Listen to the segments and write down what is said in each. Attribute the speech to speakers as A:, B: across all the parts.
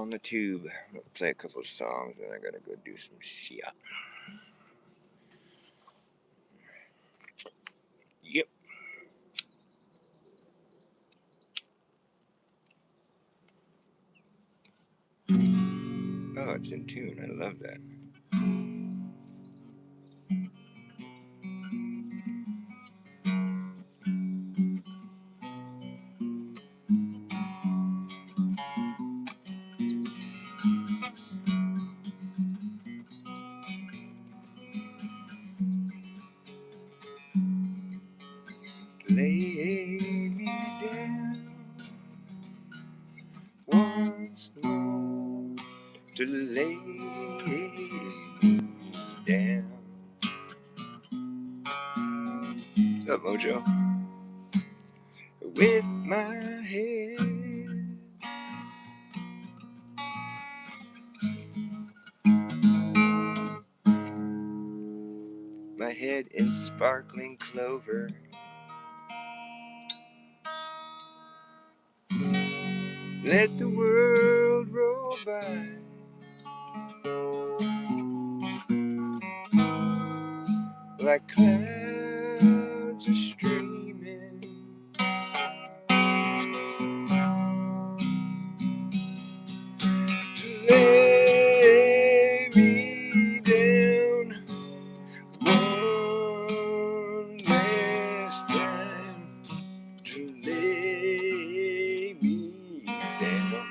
A: on the tube. I'm gonna play a couple of songs, and I gotta go do some shit. Yep. Oh, it's in tune. I love that. Lay me down once more to lay me down. What's up, Mojo? With my head in sparkling clover. Let the world roll by. Like clouds are streaming. Lay me down one last time. To lay me down.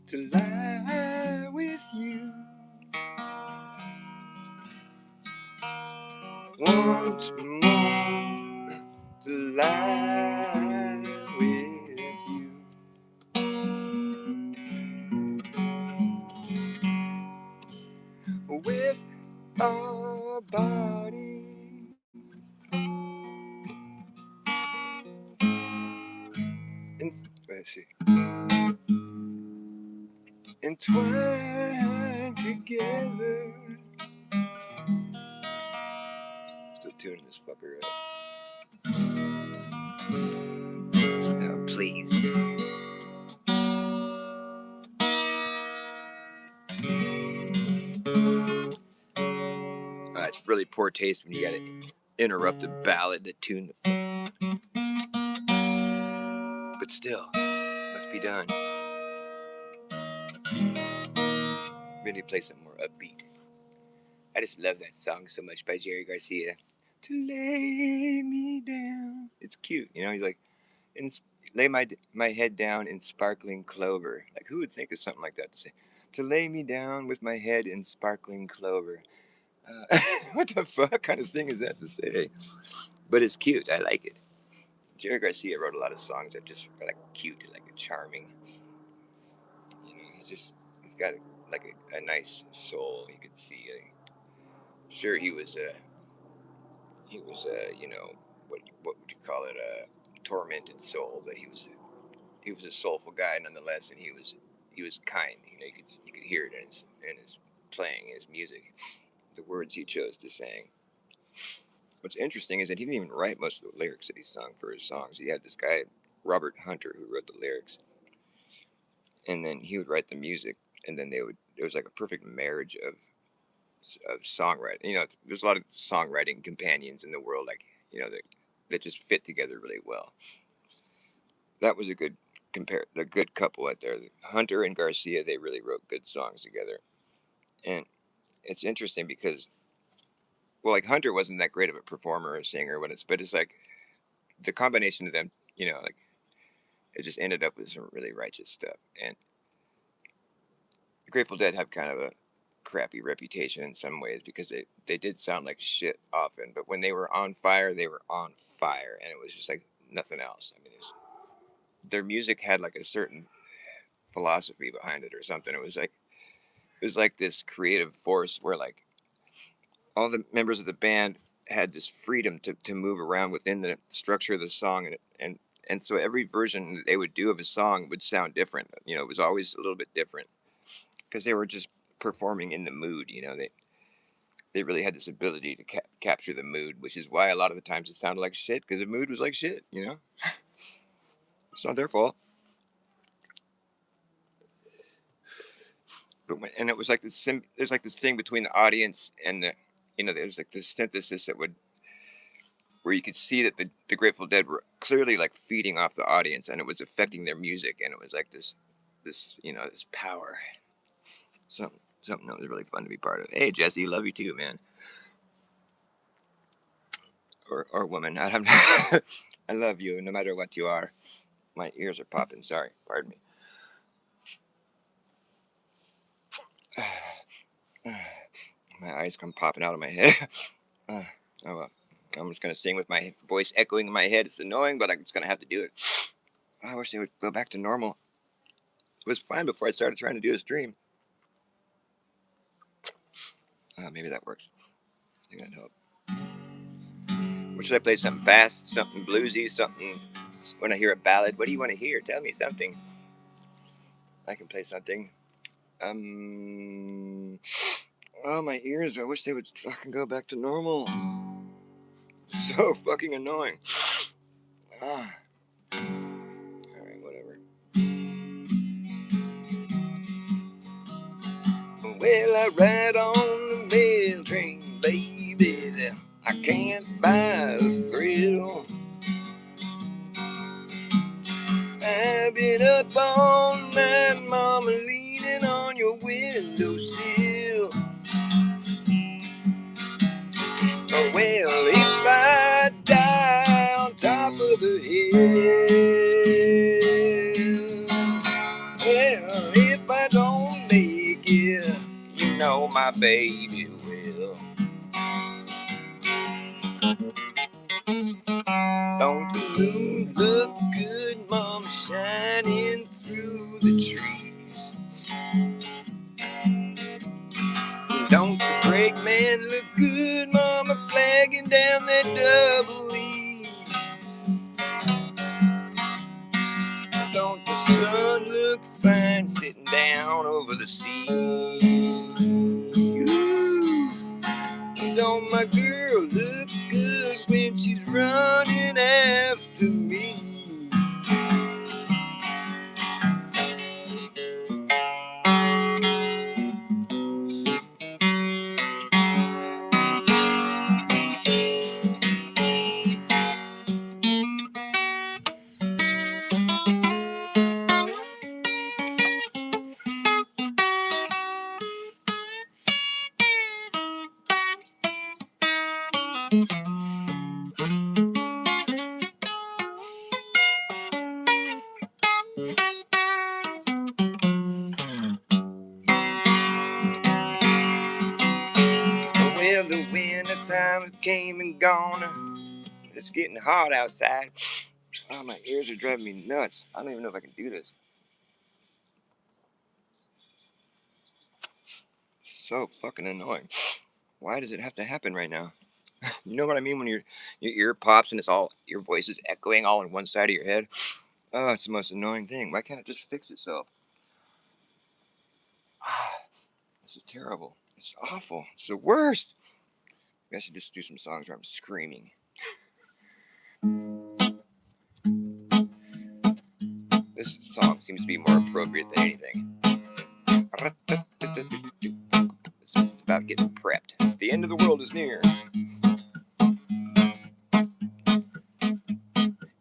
A: To lie with you once more. To lie with you. With our bodies let's see, entwined together. Still tuning this fucker up. Now, please. It's really poor taste when you gotta interrupt the ballad to tune the. But still, must be done. Really play some more upbeat. I just love that song so much by Jerry Garcia. To lay me down. It's cute, you know. He's like, lay my head down in sparkling clover. Like, who would think of something like that to say? To lay me down with my head in sparkling clover. What the fuck kind of thing is that to say? But it's cute. I like it. Jerry Garcia wrote a lot of songs that just are like cute, like charming. You know, he's got a nice soul. You could see. Sure, he was you know, what would you call it, a tormented soul, but he was a soulful guy nonetheless, and he was kind. You know, you could hear it in his playing, his music, the words he chose to sing. What's interesting is that he didn't even write most of the lyrics that he sung for his songs. He had this guy Robert Hunter who wrote the lyrics, and then he would write the music, and then it was like a perfect marriage of songwriting. You know, there's a lot of songwriting companions in the world, like, you know, that just fit together really well. That was a good couple out there. Hunter and Garcia, they really wrote good songs together, and it's interesting because, well, like Hunter wasn't that great of a performer or singer but it's like the combination of them, you know, like it just ended up with some really righteous stuff. And the Grateful Dead have kind of a crappy reputation in some ways because they did sound like shit often, but when they were on fire, and it was just like nothing else. I mean, their music had like a certain philosophy behind it or something. It was like this creative force where like all the members of the band had this freedom to move around within the structure of the song, and so every version that they would do of a song would sound different. You know, it was always a little bit different. because they were just performing in the mood. You know, they really had this ability to capture the mood, which is why a lot of the times it sounded like shit because the mood was like shit. You know, it's not their fault. But and it was like this. There's like this thing between the audience and the, you know, there's like this synthesis that would, where you could see that the Grateful Dead were clearly like feeding off the audience, and it was affecting their music, and it was like this you know, this power. Something that was really fun to be part of. Hey Jesse, love you too, man. Or woman. I have I love you no matter what you are. My ears are popping. Sorry, pardon me. My eyes come popping out of my head. Oh well. I'm just gonna sing with my voice echoing in my head. It's annoying, but I'm just gonna have to do it. I wish they would go back to normal. It was fine before I started trying to do a stream. Maybe that works. I think that helped. Or should I play something fast, something bluesy, something? When I hear a ballad, what do you want to hear? Tell me something. I can play something. Oh, my ears. I wish they would fucking go back to normal. So fucking annoying. Ah. Alright, whatever. Well, I ride on the mail train, baby. I can't buy the thrill. I've been up all night, mama, leaning on your windowsill. Oh, well, if I die on top of the hill, well, if I don't make it, you know my baby will. Don't the moon look good, mama, shining through the trees? Don't the brake man look good, mama, flagging down that double E? Don't the sun look fine sitting down over the sea? Ooh. Don't my girl look good when she's running after me? Well, the winter time came and gone. It's getting hot outside. Oh, my ears are driving me nuts. I don't even know if I can do this. So fucking annoying. Why does it have to happen right now? You know what I mean when your ear pops and it's all, your voice is echoing all in one side of your head? Oh, it's the most annoying thing. Why can't it just fix itself? This is terrible. It's awful. It's the worst. I should just do some songs where I'm screaming. This song seems to be more appropriate than anything. It's about getting prepped. The end of the world is near.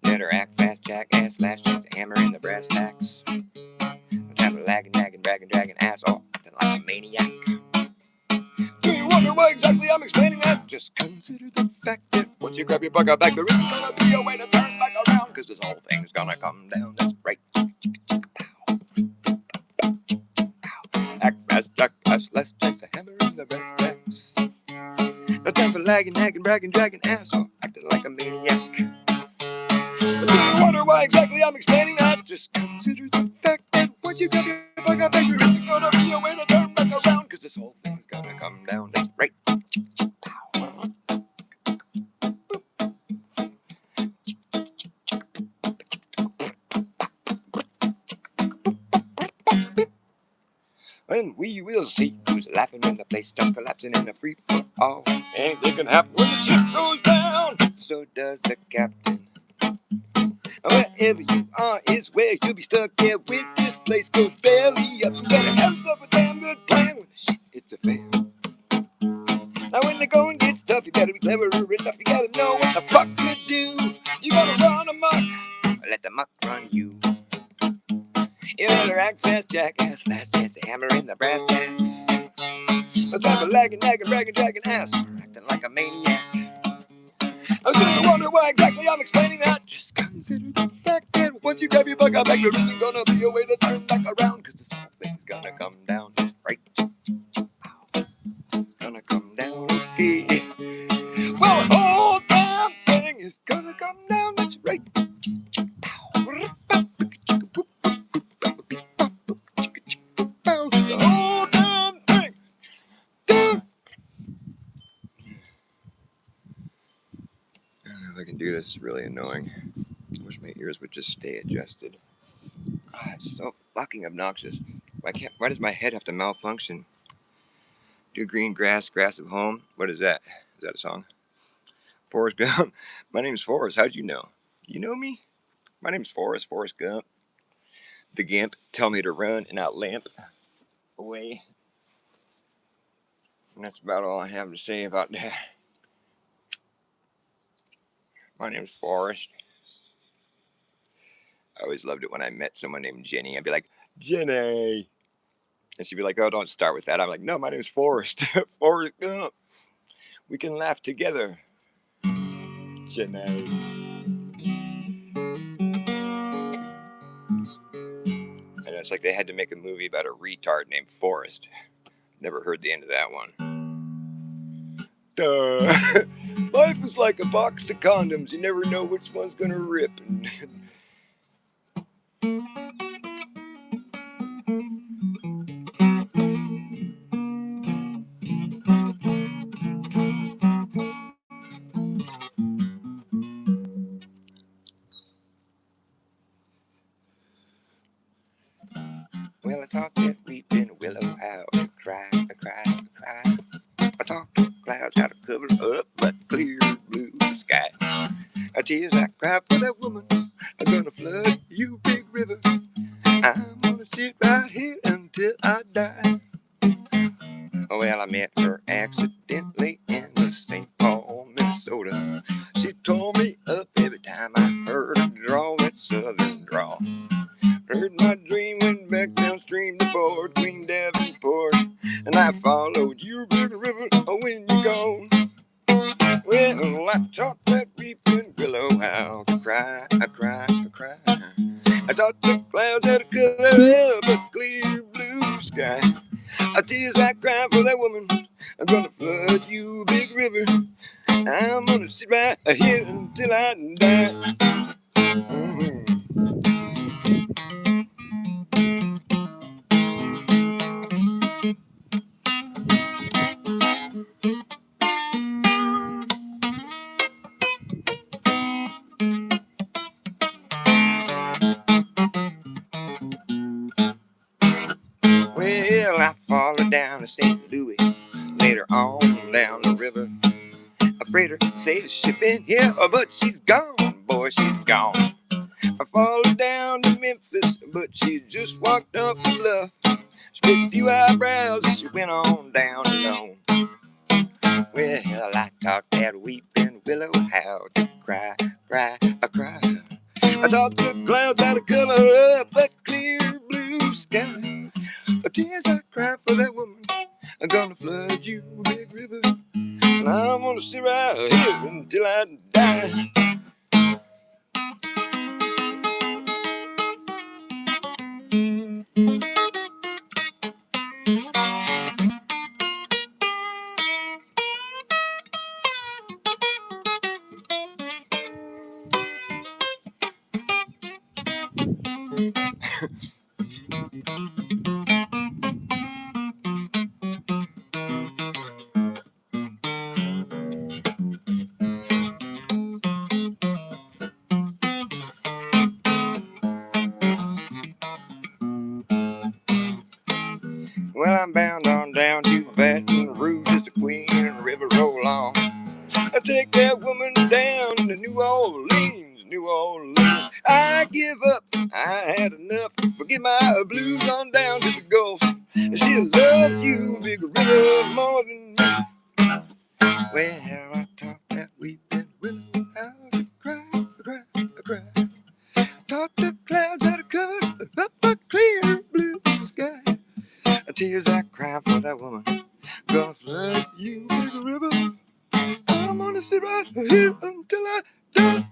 A: Better act fast, jackass, last chance to hammer in the brass tacks. Time to lagging, nagging, dragging ass off like a maniac. Do you wonder why exactly I'm explaining that? Just consider the fact that once you grab your bug out back, there isn't gonna be a way to turn back around, cause this whole thing's gonna come down. That's right. Act fast, jackass, last chance to hammer in the brass tacks. No time for lagging, nagging, dragging ass off, acting like a maniac. But do you wonder why exactly I'm explaining that? Just consider the fact that once you grab your bug out back, there isn't gonna be a way to turn back around, cause this whole thing's gonna come down. That's right. And we will see who's laughing when the place starts collapsing in a free for all. Anything can happen when the ship goes down. So does the captain. Wherever you are is where you'll be stuck. Yeah, with this place goes belly up. You better have yourself a damn good plan when the shit hits the fan. Now when the going gets tough, you gotta be clever enough. You gotta know what the fuck to do. You gotta run amok, or let the muck run you. You better act fast, jackass. Last chance to hammer in the brass tacks. No time for lagging, nagging, bragging, dragging ass, or acting like a maniac. I'm gonna wonder why exactly I'm explaining that. Just consider the fact that once you grab your bug out back, there isn't gonna be a way to turn back around. Cause this whole thing's gonna come down just right. Gonna come down okay. Well, the whole damn thing is gonna come down just right. The whole damn thing. Down. I don't know if I can do this. It's really annoying. I wish my ears would just stay adjusted. It's so fucking obnoxious. Why does my head have to malfunction? Do green grass, grass of home. What is that? Is that a song? Forrest Gump. My name's Forrest. How'd you know? You know me? My name's Forrest Gump. The Gimp. Tell me to run and I'll lamp away. And that's about all I have to say about that. My name's Forrest. I always loved it when I met someone named Jenny. I'd be like, Jenny. And she'd be like, oh, don't start with that. I'm like, no, my name's Forrest. Forrest Gump. We can laugh together. Jenny. And it's like they had to make a movie about a retard named Forrest. Never heard the end of that one. Duh. Life is like a box of condoms. You never know which one's gonna rip. Well, I talk that weeping willow how to cry, I cry, I cry. I talk to clouds how to cover up that clear blue sky. Tears I cry for that woman. I'm gonna flood you, big river. I'm gonna sit right here until I die. Well, I met her accidentally in the St. Paul, Minnesota. She tore me up every time I heard her draw that southern drawl. Heard my dream, went back downstream to Fort Queen Davenport, and I followed your big river when you gone. Well, I taught that weeping willow how to cry, I cry, I cry. I taught the clouds how to cover up a clear blue sky. Tears I cry for that woman. I'm gonna flood you, big river. I'm gonna sit right here until I die. Mm-hmm. Well, I followed down to St. Louis, later on down the river. A freighter sails shipping here, but she's gone, boy, she's gone. I followed down to Memphis, but she just walked up the bluff. Split a few eyebrows and she went on down alone. Well, I taught that weeping willow how to cry, cry, I cry. I taught the clouds how to cover up the clear blue sky. The tears I cry for that woman, I'm gonna flood you, big river. And I'm gonna sit right here until I die. Well, New Orleans, New Orleans. I give up, I had enough. Forget my blues on down to the Gulf. She loves you, Big River, more than me. Well, I thought that weeping willow how to cry, cry, cry. Thought the clouds had covered up a clear blue sky. Tears I cry for that woman, gonna flood you, Big River. I'm gonna sit right here until I die.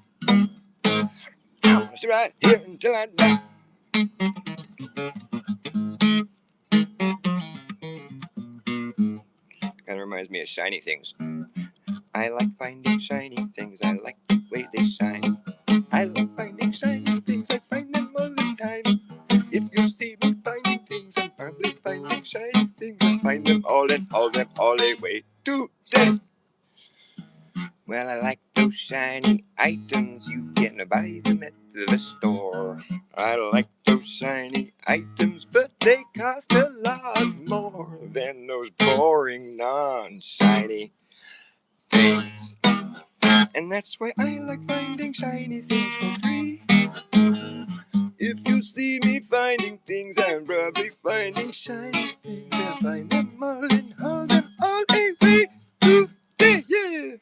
A: I'm gonna sit right here until I die. Kind of reminds me of Shiny Things. I like finding shiny things. I like the way they shine. I like finding shiny things. I find them all the time. If you see me finding things, I'm probably finding shiny things. I find them all and all them all the way today. Well, I like those shiny items. You can buy them at the store. I like those shiny items, but they cost a lot more than those boring, non-shiny things. And that's why I like finding shiny things for free. If you see me finding things, I'm probably finding shiny things. I find them all and hold them all away today, yeah.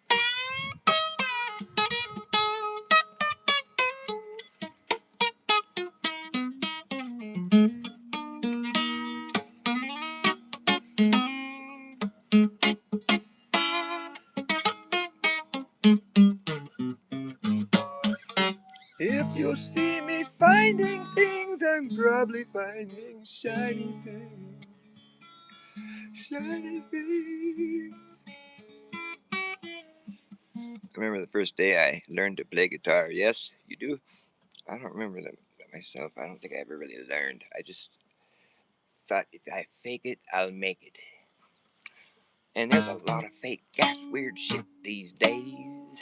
A: If you see me finding things, I'm probably finding shiny things. Shiny things. I remember the first day I learned to play guitar. Yes, you do. I don't remember that myself. I don't think I ever really learned. I just thought if I fake it, I'll make it. And there's a lot of fake gas weird shit these days.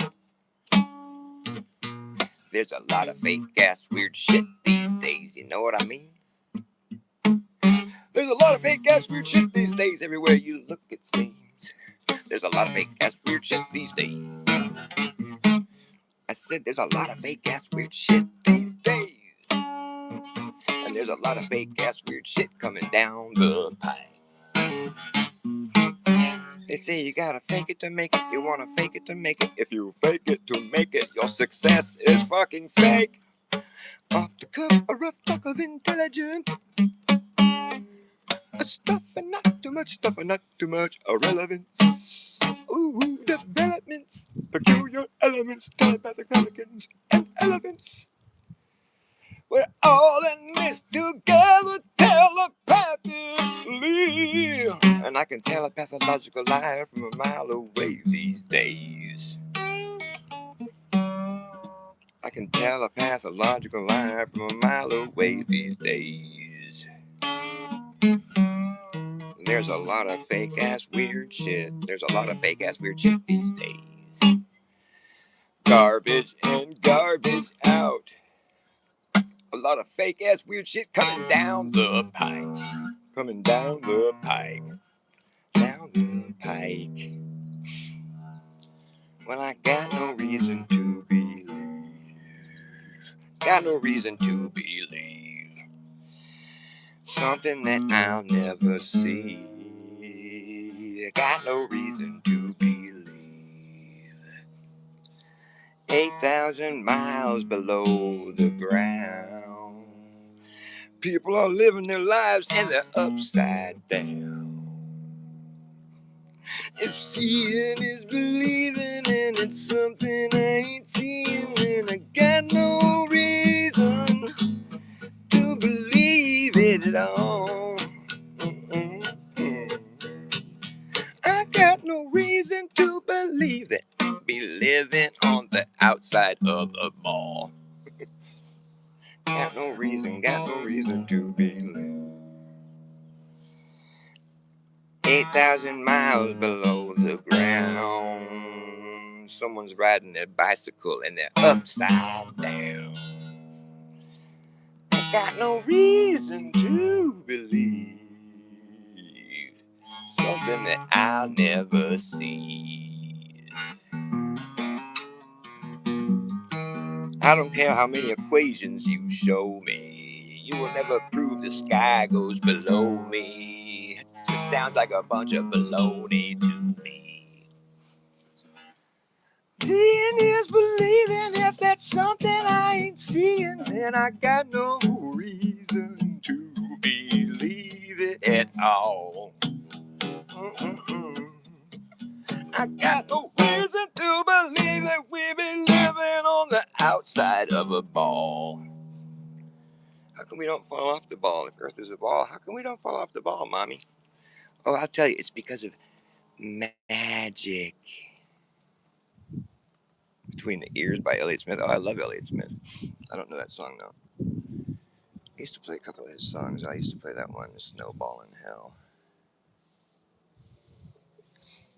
A: There's a lot of fake gas weird shit these days. You know what I mean? There's a lot of fake gas weird shit these days. Everywhere you look, it seems. There's a lot of fake gas weird shit these days. I said there's a lot of fake ass weird shit these days. And there's a lot of fake ass weird shit coming down the pipe. They say you gotta fake it to make it. You wanna fake it to make it. If you fake it to make it, your success is fucking fake. Off the cuff, a rough talk of intelligence. Stuff and not too much, stuff and not too much irrelevance. Ooh, developments, peculiar elements, telepathic pelicans, and elephants. We're all in this together telepathically. And I can tell a pathological lie from a mile away these days. I can tell a pathological lie from a mile away these days. There's a lot of fake ass weird shit. There's a lot of fake ass weird shit these days. Garbage in, garbage out. A lot of fake ass weird shit coming down the pike. Coming down the pike. Down the pike. Well, I got no reason to believe. Got no reason to believe something that I'll never see. Got no reason to believe 8,000 miles below the ground. People are living their lives and they're upside down. If seeing is believing and it's something I ain't seeing, and I got no reason to believe it at all. I got no reason to believe that I'll be living on the outside of a ball. Got no reason to believe. 8,000 miles below the ground. Someone's riding their bicycle and they're upside down. I got no reason to believe something that I'll never see. I don't care how many equations you show me. You will never prove the sky goes below me. It just sounds like a bunch of baloney to me. Seeing is believing. If that's something I ain't seeing, then I got no reason to believe it at all. Mm-mm-mm. I got no reason to believe that we be living on the outside of a ball. How come we don't fall off the ball? If Earth is a ball, how come we don't fall off the ball, Mommy? Oh, I'll tell you, it's because of magic. Between the Ears by Elliott Smith. Oh, I love Elliott Smith. I don't know that song, though. I used to play a couple of his songs. I used to play that one, Snowball in Hell.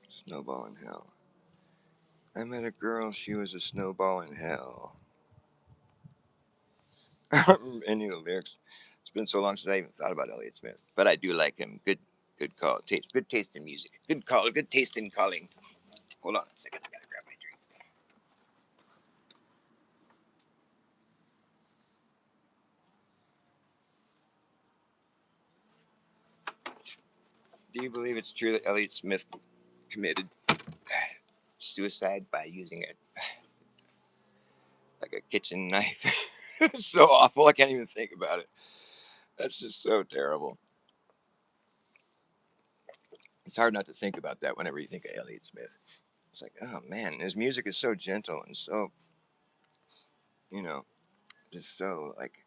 A: Snowball in Hell. I met a girl, she was a snowball in hell. I don't remember any of the lyrics. It's been so long since I even thought about Elliott Smith. But I do like him. Good call. Taste. Good taste in music. Good call. Good taste in calling. Hold on a second. I gotta grab my drink. Do you believe it's true that Elliott Smith committed suicide by using a kitchen knife? It's so awful. I can't even think about it. That's just so terrible. It's hard not to think about that whenever you think of Elliott Smith. It's like, oh man, his music is so gentle and so, you know, just so like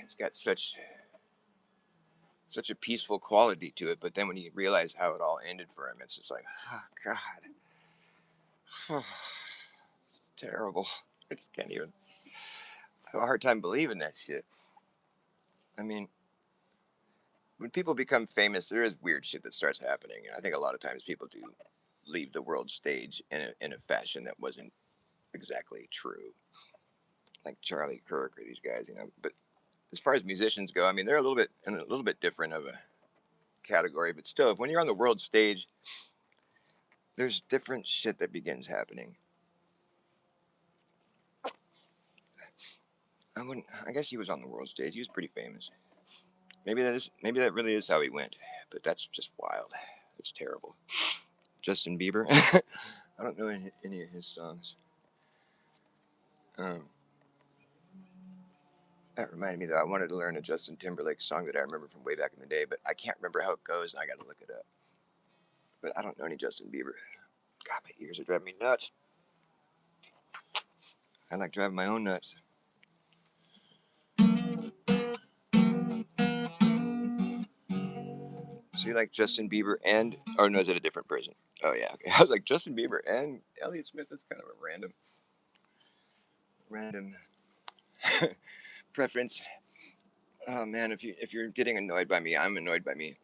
A: it's got such a peaceful quality to it. But then when you realize how it all ended for him, it's just like, oh God, it's terrible. I just can't even. I have a hard time believing that shit. I mean, when people become famous, there is weird shit that starts happening. I think a lot of times people do leave the world stage in a fashion that wasn't exactly true, like Charlie Kirk or these guys, you know. But as far as musicians go, I mean, they're a little bit different of a category, but still, when you're on the world stage, there's different shit that begins happening. I guess he was on the world stage. He was pretty famous. Maybe that really is how he went. But that's just wild. It's terrible. Justin Bieber. I don't know any of his songs. Um, that reminded me though. I wanted to learn a Justin Timberlake song that I remember from way back in the day, but I can't remember how it goes, and I got to look it up. But I don't know any Justin Bieber. God, my ears are driving me nuts. I like driving my own nuts. So you like Justin Bieber and? Oh no, is it a different person? Oh yeah, okay. I was like Justin Bieber and Elliott Smith. That's kind of a random preference. Oh man, if you're getting annoyed by me, I'm annoyed by me.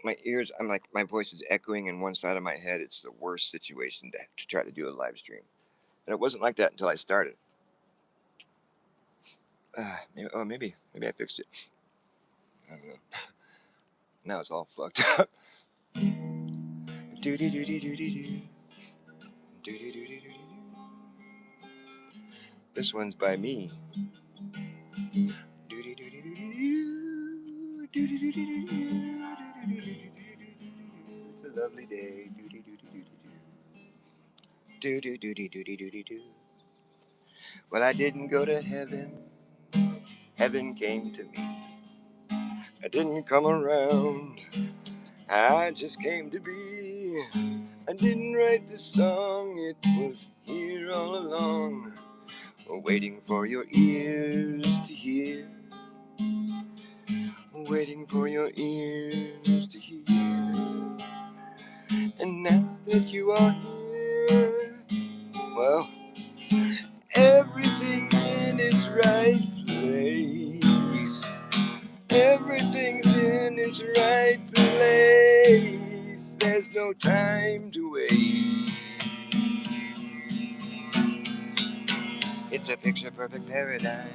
A: My ears, I'm like my voice is echoing in one side of my head. It's the worst situation to try to do a live stream, and it wasn't like that until I started. Maybe I fixed it. I don't know. Now it's all fucked up. Do do do do do do do. Do do do do do. This one's by me. Do do do do do do. Do do do do do. It's a lovely day. Do do do do do do. Do do do do do do do do. Well, I didn't go to heaven. Heaven came to me. I didn't come around. I just came to be. I didn't write the song. It was here all along, waiting for your ears to hear. Waiting for your ears to hear. And now that you are here, well, everything's in its right place. Everything's in its right place. There's no time to wait. It's a picture perfect paradise.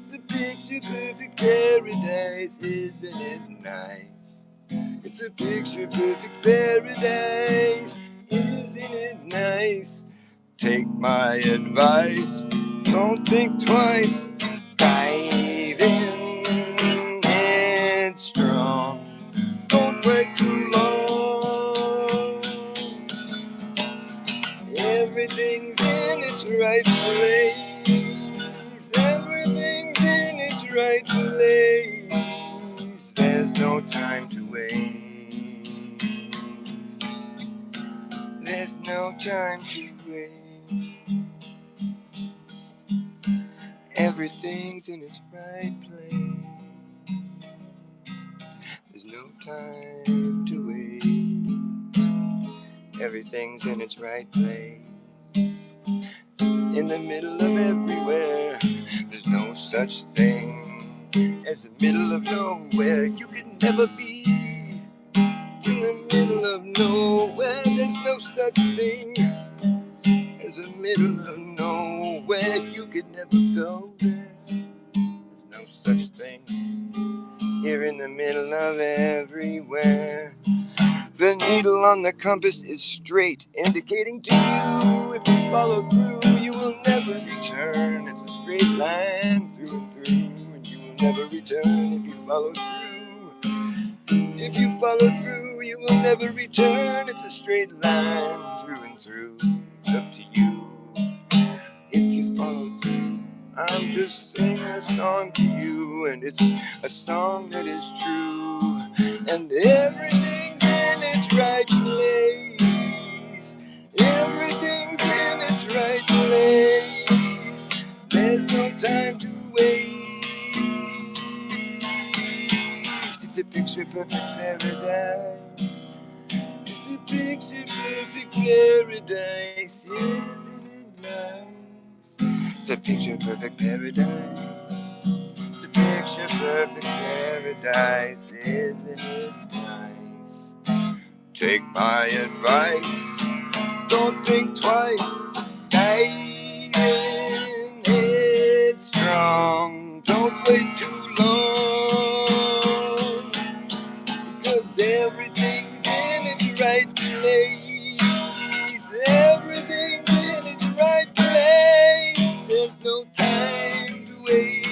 A: It's a picture perfect paradise, isn't it nice? It's a picture perfect paradise, isn't it nice? Take my advice, Don't think twice. Dive in headstrong. Don't wait too long. Everything's in its right place. Everything's in its right place. There's no time to waste. There's no time to waste. Everything's in its right place. There's no time to waste. Everything's in its right place. In the middle of everywhere. There's no such thing as the middle of nowhere. You can never be in the middle of nowhere. There's no such thing as the middle of nowhere. You could never go there. There's no such thing. You're in the middle of everywhere. The needle on the compass is straight, indicating to you if you follow through, you will never return. It's a straight line through and through, and you will never return if you follow through. If you follow through, you will never return. It's a straight line through and through. It's up to you if you follow through. I'm just singing a song to you, and it's a song that is true. And everything's in its right place. Everything's in its right place. There's no time to waste. It's a picture perfect paradise. It's a picture perfect paradise. Isn't it nice? It's a picture perfect paradise. It's a picture perfect paradise. Isn't it nice? Take my advice. Don't think twice. Dive in headstrong. Don't wait too long. Because everything's in its right place. Everything's in its right place. There's no time to waste.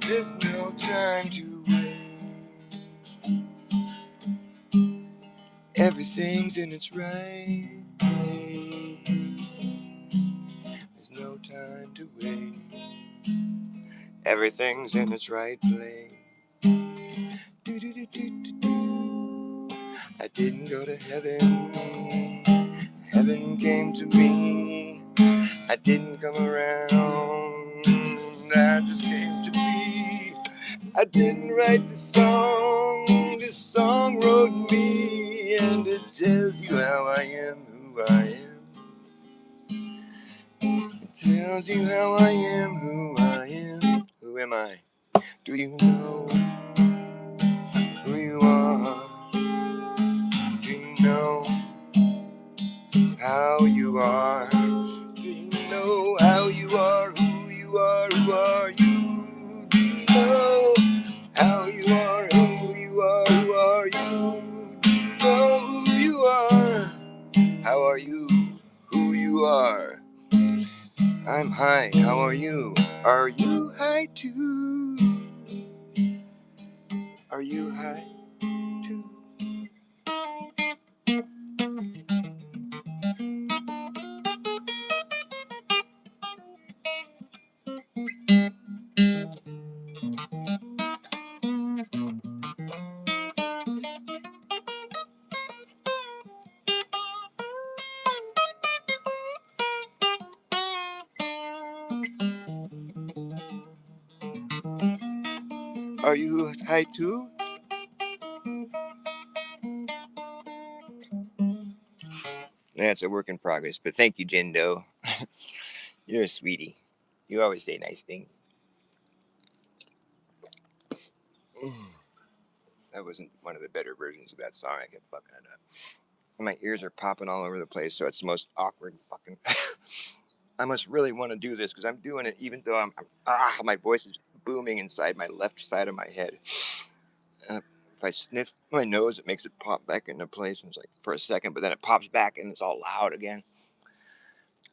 A: There's no time to waste. Everything's in its right place. There's no time to waste. Everything's in its right place. Do-do-do-do-do-do. I didn't go to heaven. Heaven came to me. I didn't come around. I just came to be. I didn't write the song. This song wrote me. And it tells you how I am, who I am. It tells you how I am, who I am. Who am I? Do you know who you are? Do you know how you are? Do you know how you are? Who you are? Who are you? Do you know how you are? Who you are? Who are you? Do you know who you are? How are you? Who you are? I'm high. How are you? Are you high too? Are you high too? Are you high too? That's a work in progress, but thank you, Jindo. You're a sweetie. You always say nice things. That wasn't one of the better versions of that song. I kept fucking it up. And my ears are popping all over the place, so it's the most awkward fucking. I must really want to do this because I'm doing it even though my voice is booming inside my left side of my head. if I sniff my nose, it makes it pop back into place, and it's like for a second, but then it pops back and it's all loud again.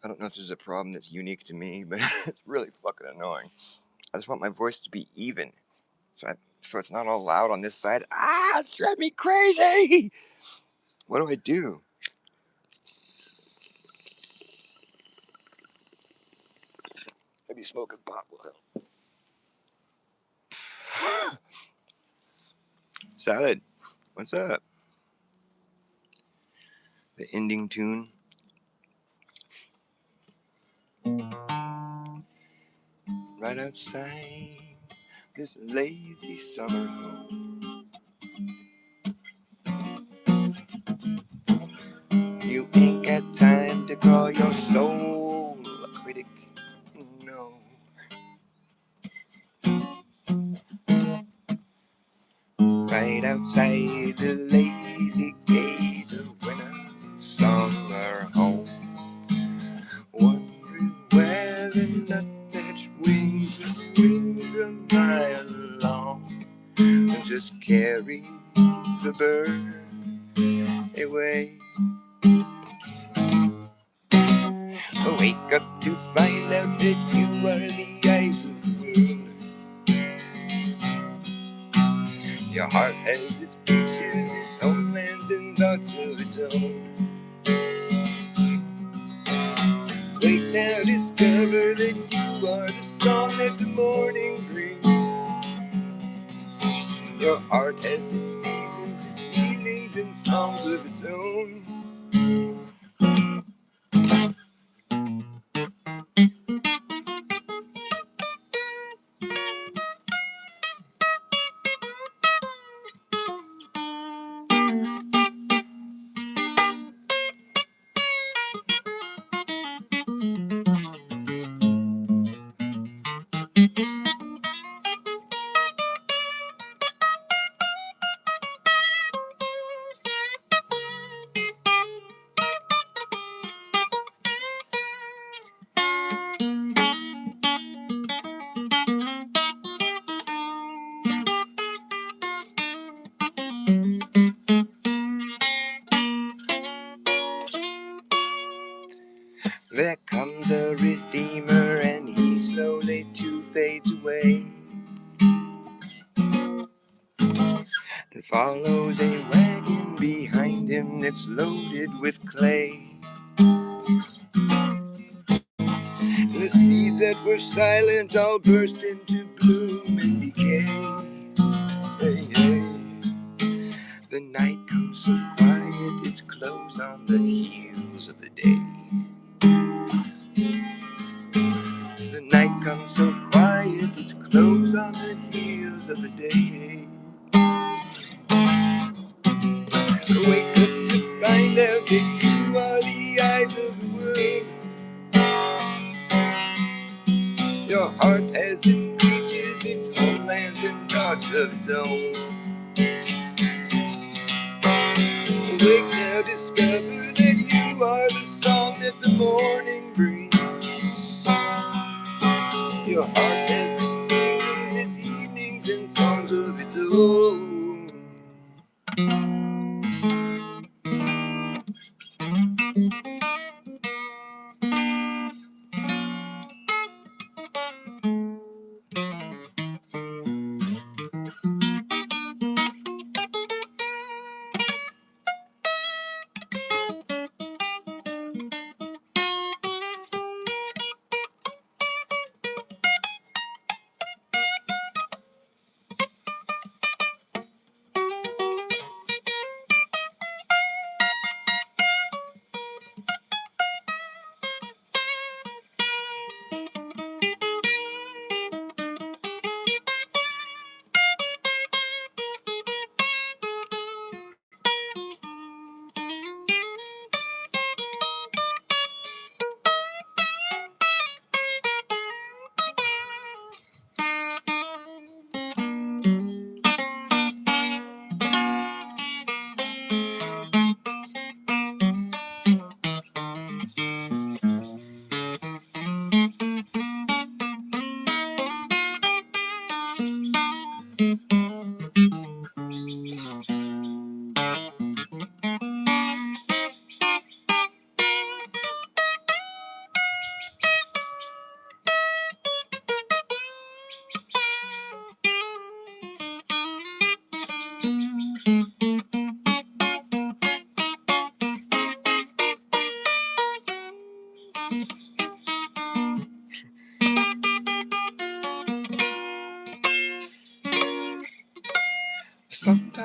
A: I don't know if this is a problem that's unique to me, but it's really fucking annoying. I just want my voice to be even, so it's not all loud on this side. Ah, it's driving me crazy. What do I do? Maybe smoking pot will help. Salad, what's up? The ending tune. Right outside this lazy summer home. You ain't got time to call your soul a critic. No. Right outside the lazy gate of winter summer home. Wondering where the nuthatch wings a mile long, and just carry the bird away. Wake up to find out that you are the eyes of the world. Your heart has its beaches, its homelands, and thoughts of its own. Wake now, discover that you are the song that the morning brings. Your heart has its seasons, its evenings, and songs of its own. There comes a redeemer, and he slowly too fades away, and follows a wagon behind him that's loaded with clay. The seeds that were silent all burst into bloom and decay. Hey, hey. The night comes so quiet, it's close on the heels of the day. The night comes so quiet, it's close on the heels of the day. Wake up to find out that you are the eyes of the world. Your heart has its beaches, its homelands, and thoughts of its own. Awake now, discover that you are the song that the morning brings. Your heart has its seasons, its evenings, and songs of its own.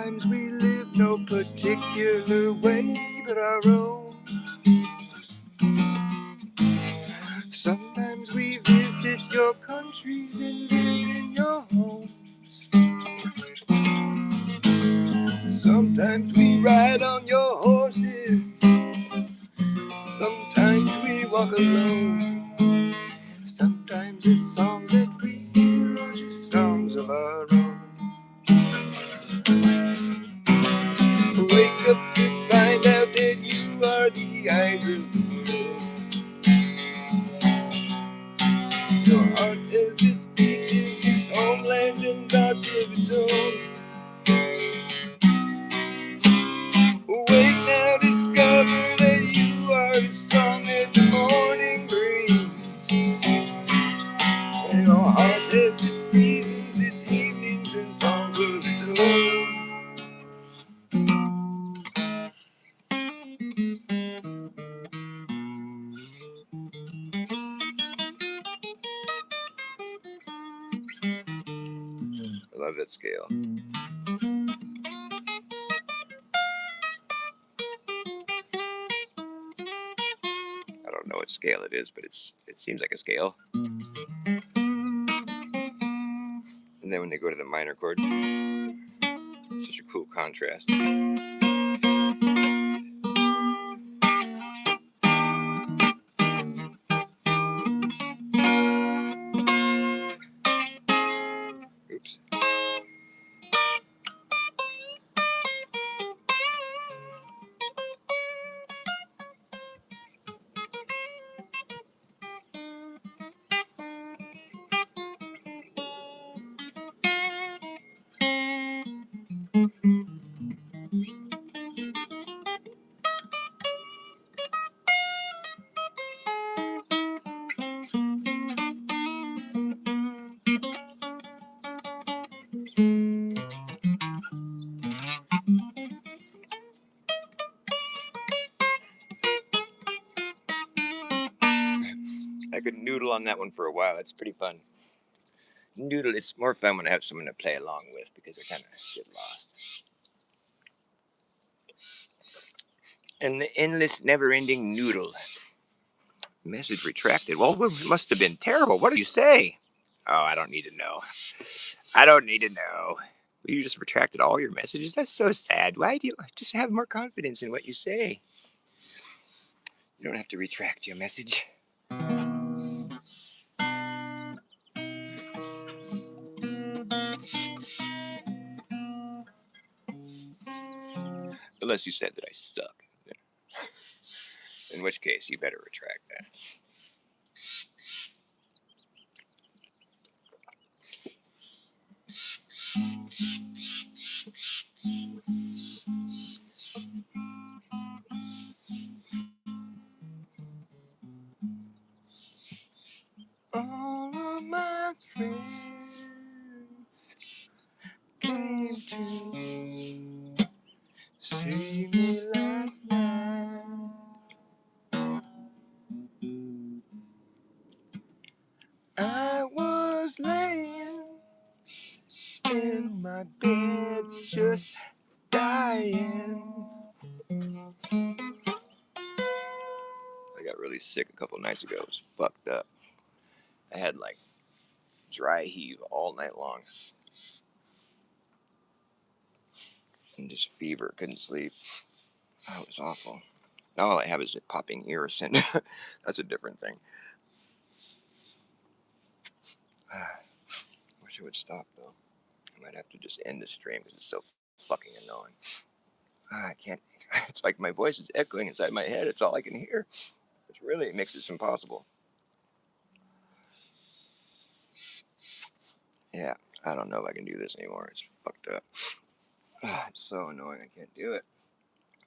A: Sometimes we live no particular way but our own. Sometimes we visit your countries and live in your homes. Sometimes we ride on your horses. Sometimes we walk alone. Sometimes the songs that we hear are just songs of our own. Wake up to find out that you are the eyes of the world. Your heart as its beaches, its homeland and thoughts of its own. Awake now, discover that you are the song that the morning brings. And your heart has its seasons, its evenings, and songs of its own. I love that scale. I don't know what scale it is, but it seems like a scale. And then when they go to the minor chord, such a cool contrast. Oops. I could noodle on that one for a while. It's pretty fun. Noodle, it's more fun when I have someone to play along with because I kind of get lost. And the endless, never-ending noodle. Message retracted. Well, it must have been terrible. What did you say? Oh, I don't need to know. I don't need to know. You just retracted all your messages? That's so sad. Why do you just have more confidence in what you say? You don't have to retract your message. Unless you said that I suck. In which case, you better retract that. All of my friends came to see me last night. I was laying in my bed just dying. I got really sick a couple nights ago. It was fucked up. I had like dry heave all night long. And just fever, couldn't sleep. Oh, it was awful. Now all I have is a popping ears, and that's a different thing. Wish it would stop though. I might have to just end the stream because it's so fucking annoying. I can't. It's like my voice is echoing inside my head. It's all I can hear. It makes this impossible. Yeah, I don't know if I can do this anymore. It's fucked up. It's so annoying. I can't do it.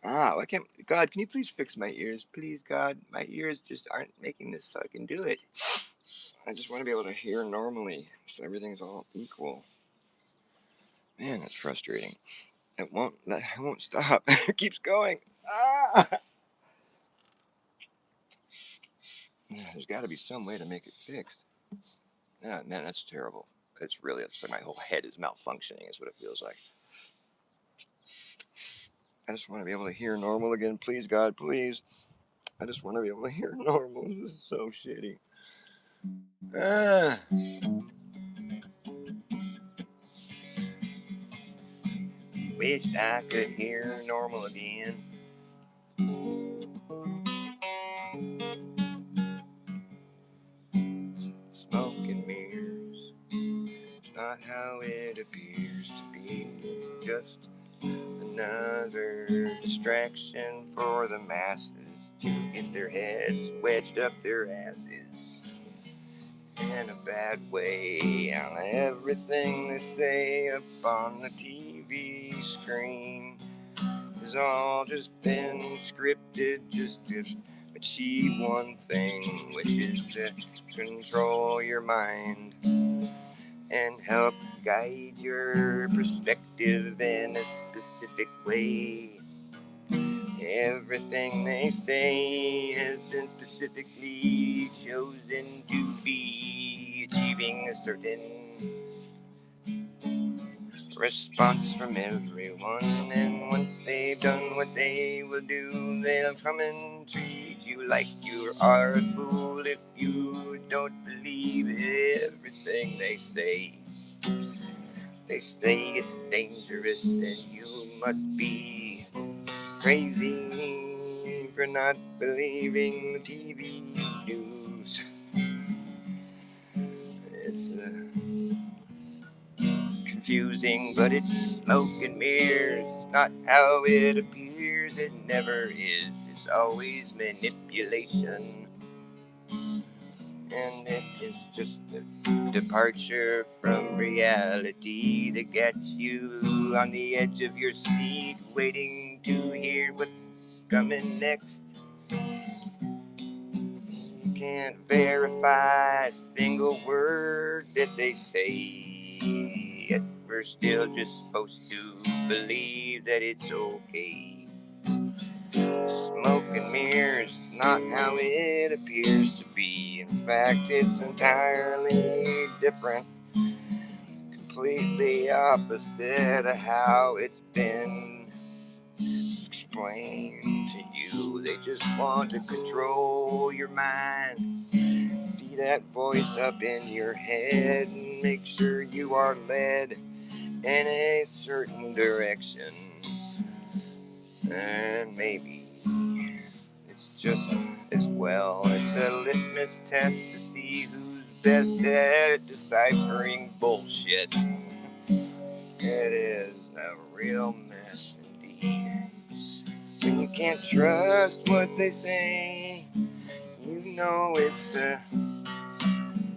A: Why can't God? Can you please fix my ears, please, God? My ears just aren't making this so I can do it. I just want to be able to hear normally, so everything's all equal. Man, that's frustrating. It won't stop. It keeps going. Ah! There's got to be some way to make it fixed. Yeah, man, that's terrible. It's like my whole head is malfunctioning. Is what it feels like. I just want to be able to hear normal again. Please, God, please. I just want to be able to hear normal. This is so shitty. Ah. Wish I could hear normal again. Smoke and mirrors, not how it appears to be. It's just another distraction for the masses to get their heads wedged up their asses in a bad way on everything they say up on the TV screen. Has all just been scripted just to achieve one thing, which is to control your mind and help guide your perspective in a specific way. Everything they say has been specifically chosen to be achieving a certain response from everyone. And once they've done what they will do, they'll come and treat you like you are a fool if you don't believe everything they say. They say it's dangerous and you must be crazy for not believing the TV news. It's confusing, but it's smoke and mirrors. It's not how it appears, it never is. It's always manipulation. And it is just a departure from reality that gets you on the edge of your seat, waiting to hear what's coming next. You can't verify a single word that they say, yet we're still just supposed to believe that it's okay. Smoke and mirrors is not how it appears to be. In fact, it's entirely different, completely opposite of how it's been explained to you. They just want to control your mind, be that voice up in your head, and make sure you are led in a certain direction. And maybe it's just as well, it's a litmus test to see who's best at deciphering bullshit. It is a real mess indeed. When you can't trust what they say, you know it's a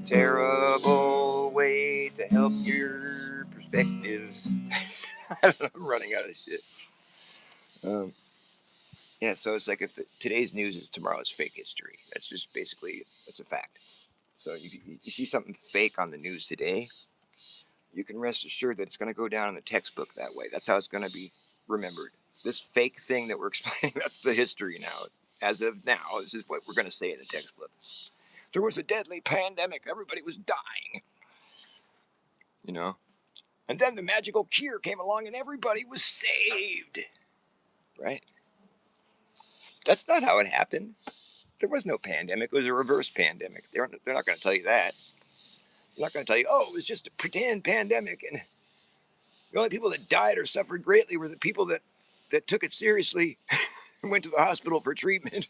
A: terrible way to help your perspective. I'm running out of shit. Um, yeah, so it's like if today's news is tomorrow's fake history. That's just basically, that's a fact. So you see something fake on the news today, you can rest assured that it's going to go down in the textbook that way. That's how it's going to be remembered. This fake thing that we're explaining, that's the history now. As of now, this is what we're going to say in the textbook. There was a deadly pandemic. Everybody was dying, you know. And then the magical cure came along and everybody was saved, right? That's not how it happened. There was no pandemic. It was a reverse pandemic. They're not going to tell you that. They're not going to tell you, oh, it was just a pretend pandemic. And the only people that died or suffered greatly were the people that took it seriously and went to the hospital for treatment.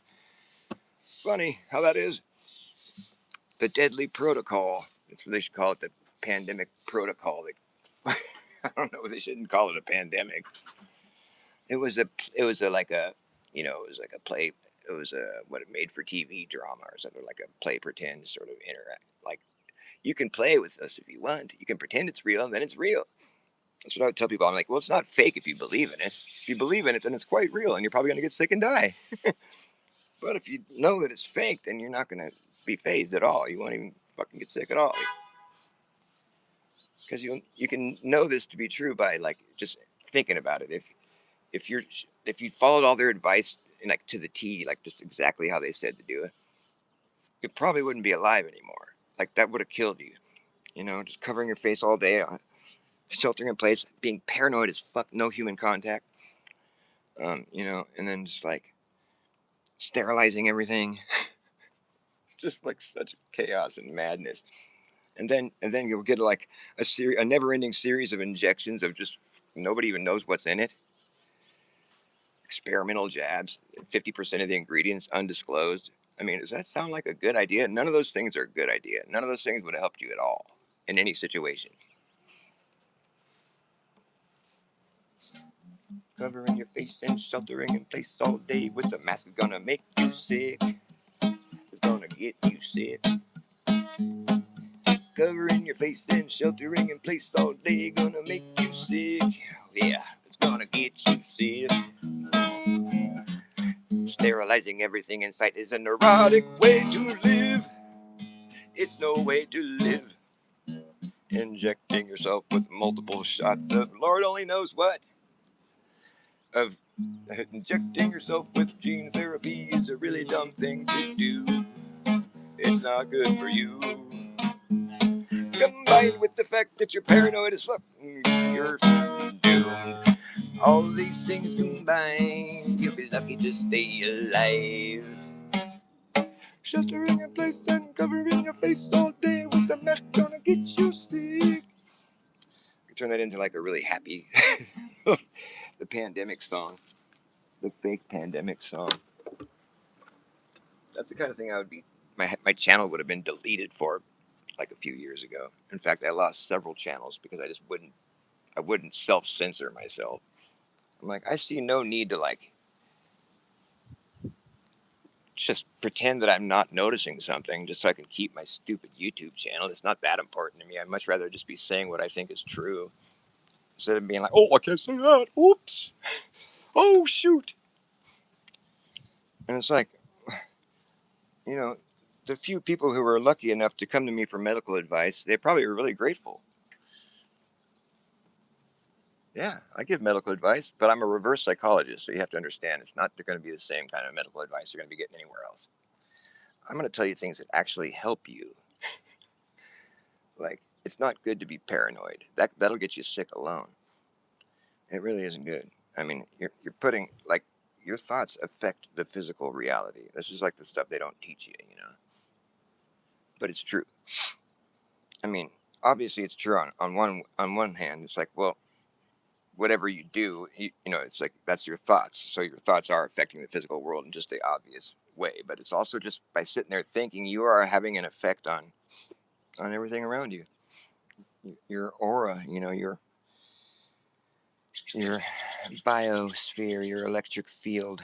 A: Funny how that is. The deadly protocol. That's what they should call it, the pandemic protocol. I don't know. They shouldn't call it a pandemic. It was like a, it was like a play. It was a what a made for TV drama or something, like a play pretend sort of interact. Like, you can play with us if you want. You can pretend it's real, and then it's real. That's what I would tell people. I'm like, well, it's not fake if you believe in it. If you believe in it, then it's quite real, and you're probably going to get sick and die. But if you know that it's fake, then you're not going to be phased at all. You won't even fucking get sick at all, because you can know this to be true by like just thinking about it. If you followed all their advice like to the T, like just exactly how they said to do it, you probably wouldn't be alive anymore. Like, that would have killed you. Just covering your face all day, sheltering in place, being paranoid as fuck, no human contact. and then just like sterilizing everything. It's just like such chaos and madness. And then you'll get like a never-ending series of injections of just nobody even knows what's in it. Experimental jabs, 50% of the ingredients undisclosed. I mean, does that sound like a good idea? None of those things are a good idea. None of those things would have helped you at all in any situation. Covering your face and sheltering in place all day with the mask is gonna make you sick. It's gonna get you sick. Covering your face and sheltering in place all day gonna make you sick. Yeah, it's gonna get you sick. Sterilizing everything in sight is a neurotic way to live. It's no way to live. Injecting yourself with multiple shots of Lord only knows what. Of injecting yourself with gene therapy is a really dumb thing to do. It's not good for you. Combined with the fact that you're paranoid as fuck, you're doomed. All these things combined, you'll be lucky to stay alive. Sheltering in place and covering your face all day with the mask gonna get you sick. You turn that into like a really happy, the pandemic song, the fake pandemic song. That's the kind of thing I would be. My channel would have been deleted for like a few years ago. In fact, I lost several channels because I wouldn't self censor myself. I'm like, I see no need to like just pretend that I'm not noticing something just so I can keep my stupid YouTube channel. It's not that important to me. I'd much rather just be saying what I think is true instead of being like, oh, I can't say that. Oops. Oh, shoot. And it's like, you know, the few people who were lucky enough to come to me for medical advice, they probably were really grateful. Yeah, I give medical advice, but I'm a reverse psychologist, so you have to understand it's not going to be the same kind of medical advice you're going to be getting anywhere else. I'm going to tell you things that actually help you. Like, it's not good to be paranoid. That'll get you sick alone. It really isn't good. I mean, you're putting like your thoughts affect the physical reality. This is like the stuff they don't teach you, But it's true. I mean, obviously it's true on one hand. It's like, well, whatever you do, it's like that's your thoughts. So your thoughts are affecting the physical world in just the obvious way. But it's also just by sitting there thinking, you are having an effect on everything around you. Your aura, your biosphere, your electric field.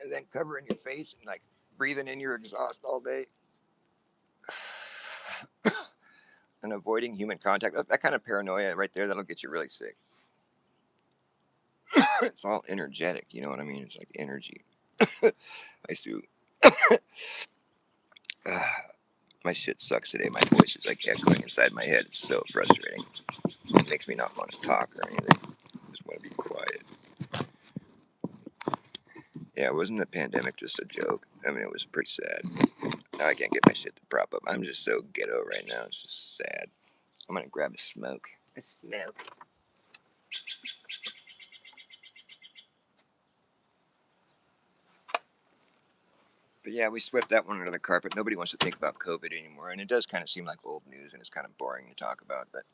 A: And then covering your face and like breathing in your exhaust all day and avoiding human contact. That kind of paranoia right there, that'll get you really sick. It's all energetic, you know what I mean? It's like energy. I do. My shit sucks today. My voice is like echoing inside my head. It's so frustrating. It makes me not want to talk or anything. I just want to be quiet. Yeah, wasn't the pandemic just a joke? I mean, it was pretty sad. Now I can't get my shit to prop up. I'm just so ghetto right now. It's just sad. I'm gonna grab a smoke. A smoke. But yeah, we swept that one under the carpet. Nobody wants to think about COVID anymore, and it does kind of seem like old news, and it's kind of boring to talk about. But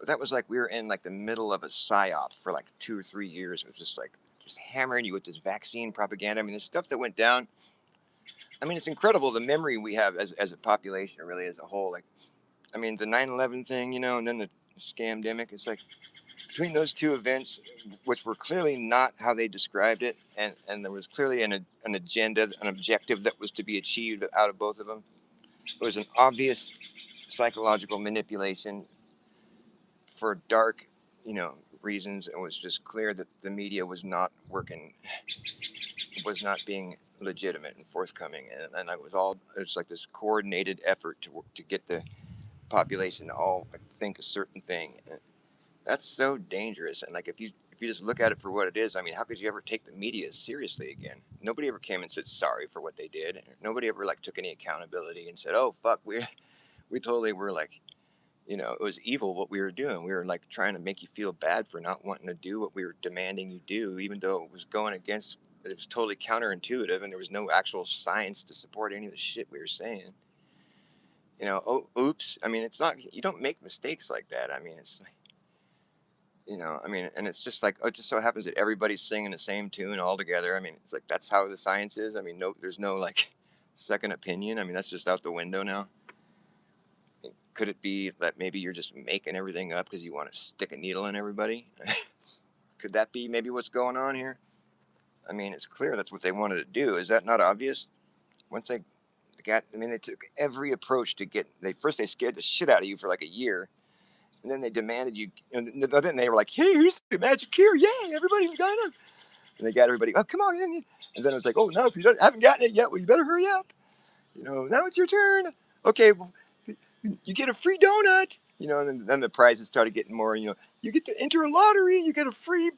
A: that was like we were in like the middle of a psyop for like 2 or 3 years. It was just like just hammering you with this vaccine propaganda. I mean, the stuff that went down. I mean, it's incredible the memory we have as a population, really as a whole. Like, I mean, the 9/11 thing, and then the scamdemic. It's like between those two events, which were clearly not how they described it, and there was clearly an agenda, an objective that was to be achieved out of both of them. It was an obvious psychological manipulation for dark, reasons. It was just clear that the media was not working, was not being legitimate and forthcoming, and it was like this coordinated effort to get the population to all like, think a certain thing. That's so dangerous. And like if you just look at it for what it is, I mean, how could you ever take the media seriously again? Nobody ever came and said sorry for what they did. Nobody ever like took any accountability and said, "Oh fuck, we totally were like You know, it was evil what we were doing. We were like trying to make you feel bad for not wanting to do what we were demanding you do, even though it was going against, it was totally counterintuitive and there was no actual science to support any of the shit we were saying. You know, oh, oops. I mean, it's not, you don't make mistakes like that. I mean, it's like, you know, I mean, and it's just like, oh, it just so happens that everybody's singing the same tune all together. I mean, it's like, that's how the science is. I mean, no, there's no like second opinion. I mean, that's just out the window now. Could it be that maybe you're just making everything up because you want to stick a needle in everybody? Could that be maybe what's going on here? I mean, it's clear that's what they wanted to do. Is that not obvious? Once they got, I mean, they took every approach to get, they scared the shit out of you for like a year. And then they demanded you, and then they were like, hey, here's the magic cure. Yay, everybody got it. And they got everybody, oh, come on. And then it was like, oh, no, if you haven't gotten it yet, well, you better hurry up. You know, now it's your turn. Okay, well, you get a free donut. You know, and then the prizes started getting more, you know, you get to enter a lottery, you get a free,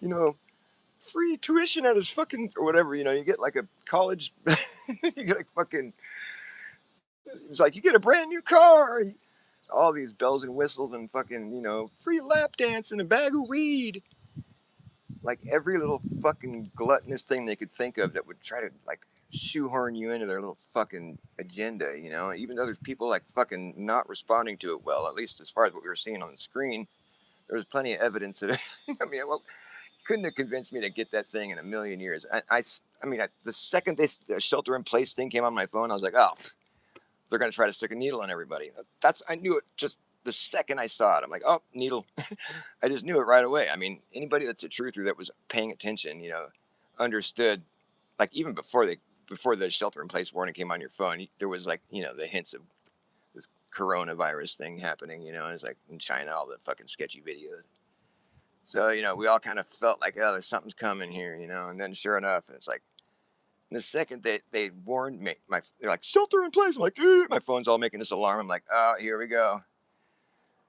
A: you know, free tuition at his fucking, or whatever, you know, you get like a college, you get like fucking, it's like you get a brand new car, all these bells and whistles and fucking, you know, free lap dance and a bag of weed. Like every little fucking gluttonous thing they could think of that would try to like shoehorn you into their little fucking agenda, you know, even though there's people like fucking not responding to it well, at least as far as what we were seeing on the screen, there was plenty of evidence that, I mean, well, couldn't have convinced me to get that thing in a million years. The second the shelter in place thing came on my phone, I was like, oh, they're going to try to stick a needle in everybody. I knew it just the second I saw it. I'm like, oh, needle. I just knew it right away. I mean, anybody that's a truther that was paying attention, you know, understood, like even before the shelter in place warning came on your phone, there was like, you know, the hints of this coronavirus thing happening, you know, and it's like in China, all the fucking sketchy videos. So, you know, we all kind of felt like, oh, there's something's coming here, you know, and then sure enough, it's like the second they warned me, they're like, shelter in place. I'm like, my phone's all making this alarm. I'm like, oh, here we go.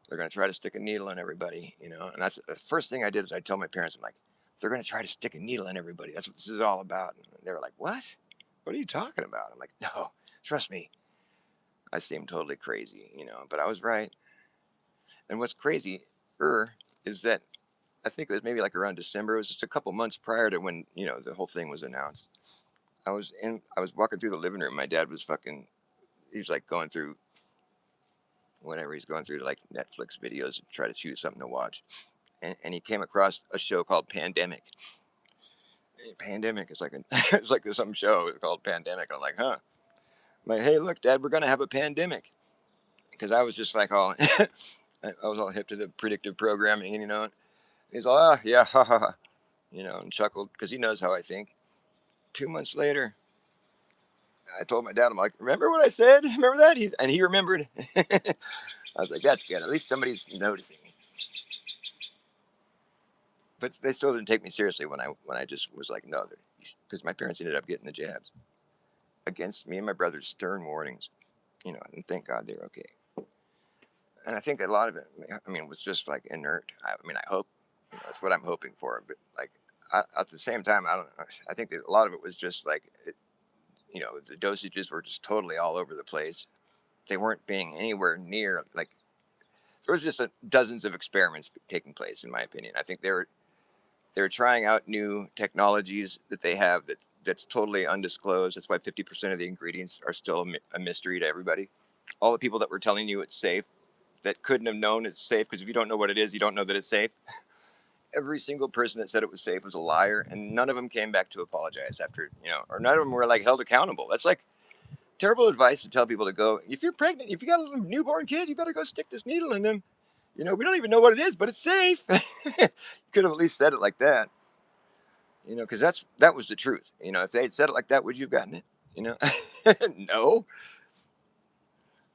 A: They're going to try to stick a needle in everybody, you know. And that's the first thing I did is I told my parents, I'm like, they're going to try to stick a needle in everybody. That's what this is all about. And they were like, what? What are you talking about? I'm like, no, trust me. I seemed totally crazy, you know, but I was right. And what's crazy is that I think it was maybe like around December. It was just a couple months prior to when, you know, the whole thing was announced. I was walking through the living room. My dad was fucking, he was like going through whatever he's going through, like Netflix videos to try to choose something to watch. And he came across a show called Pandemic. Pandemic is like it's like some show called Pandemic. I'm like, huh? I'm like, hey, look, Dad, we're gonna have a pandemic. Because I was just like all, I was all hip to the predictive programming, you know. And he's all, ah, yeah, ha ha ha, you know, and chuckled because he knows how I think. 2 months later, I told my dad, I'm like, remember what I said? Remember that? And he remembered. I was like, that's good. At least somebody's noticing. But they still didn't take me seriously when I just was like, no, because my parents ended up getting the jabs against me and my brother's stern warnings, you know, and thank God they're okay. And I think a lot of it, I mean, was just like inert. I mean, I hope, you know, that's what I'm hoping for. But like at the same time, I think that a lot of it was just like, you know, the dosages were just totally all over the place. They weren't being anywhere near like there was just dozens of experiments taking place, in my opinion. I think they're trying out new technologies that they have that's totally undisclosed. That's why 50% of the ingredients are still a mystery to everybody. All the people that were telling you it's safe that couldn't have known it's safe because if you don't know what it is, you don't know that it's safe. Every single person that said it was safe was a liar, and none of them came back to apologize after, you know, or none of them were like held accountable. That's like terrible advice to tell people to go. If you're pregnant, if you got a little newborn kid, you better go stick this needle in them. You know, we don't even know what it is, but it's safe. You could have at least said it like that. You know, because that was the truth. You know, if they had said it like that, would you have gotten it? You know, no,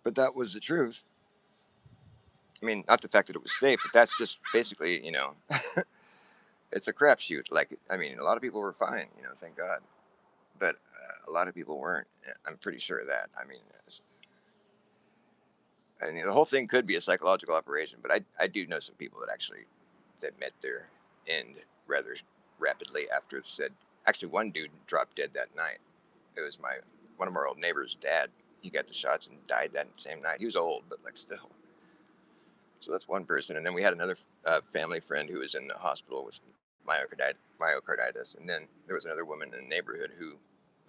A: but that was the truth. I mean, not the fact that it was safe, but that's just basically, you know, it's a crapshoot. Like, I mean, a lot of people were fine, you know, thank God, but a lot of people weren't. I'm pretty sure of that. I mean, the whole thing could be a psychological operation, but I do know some people that actually that met their end rather rapidly after said. Actually, one dude dropped dead that night. It was one of our old neighbors' dad. He got the shots and died that same night. He was old, but like still. So that's one person. And then we had another family friend who was in the hospital with myocarditis. And then there was another woman in the neighborhood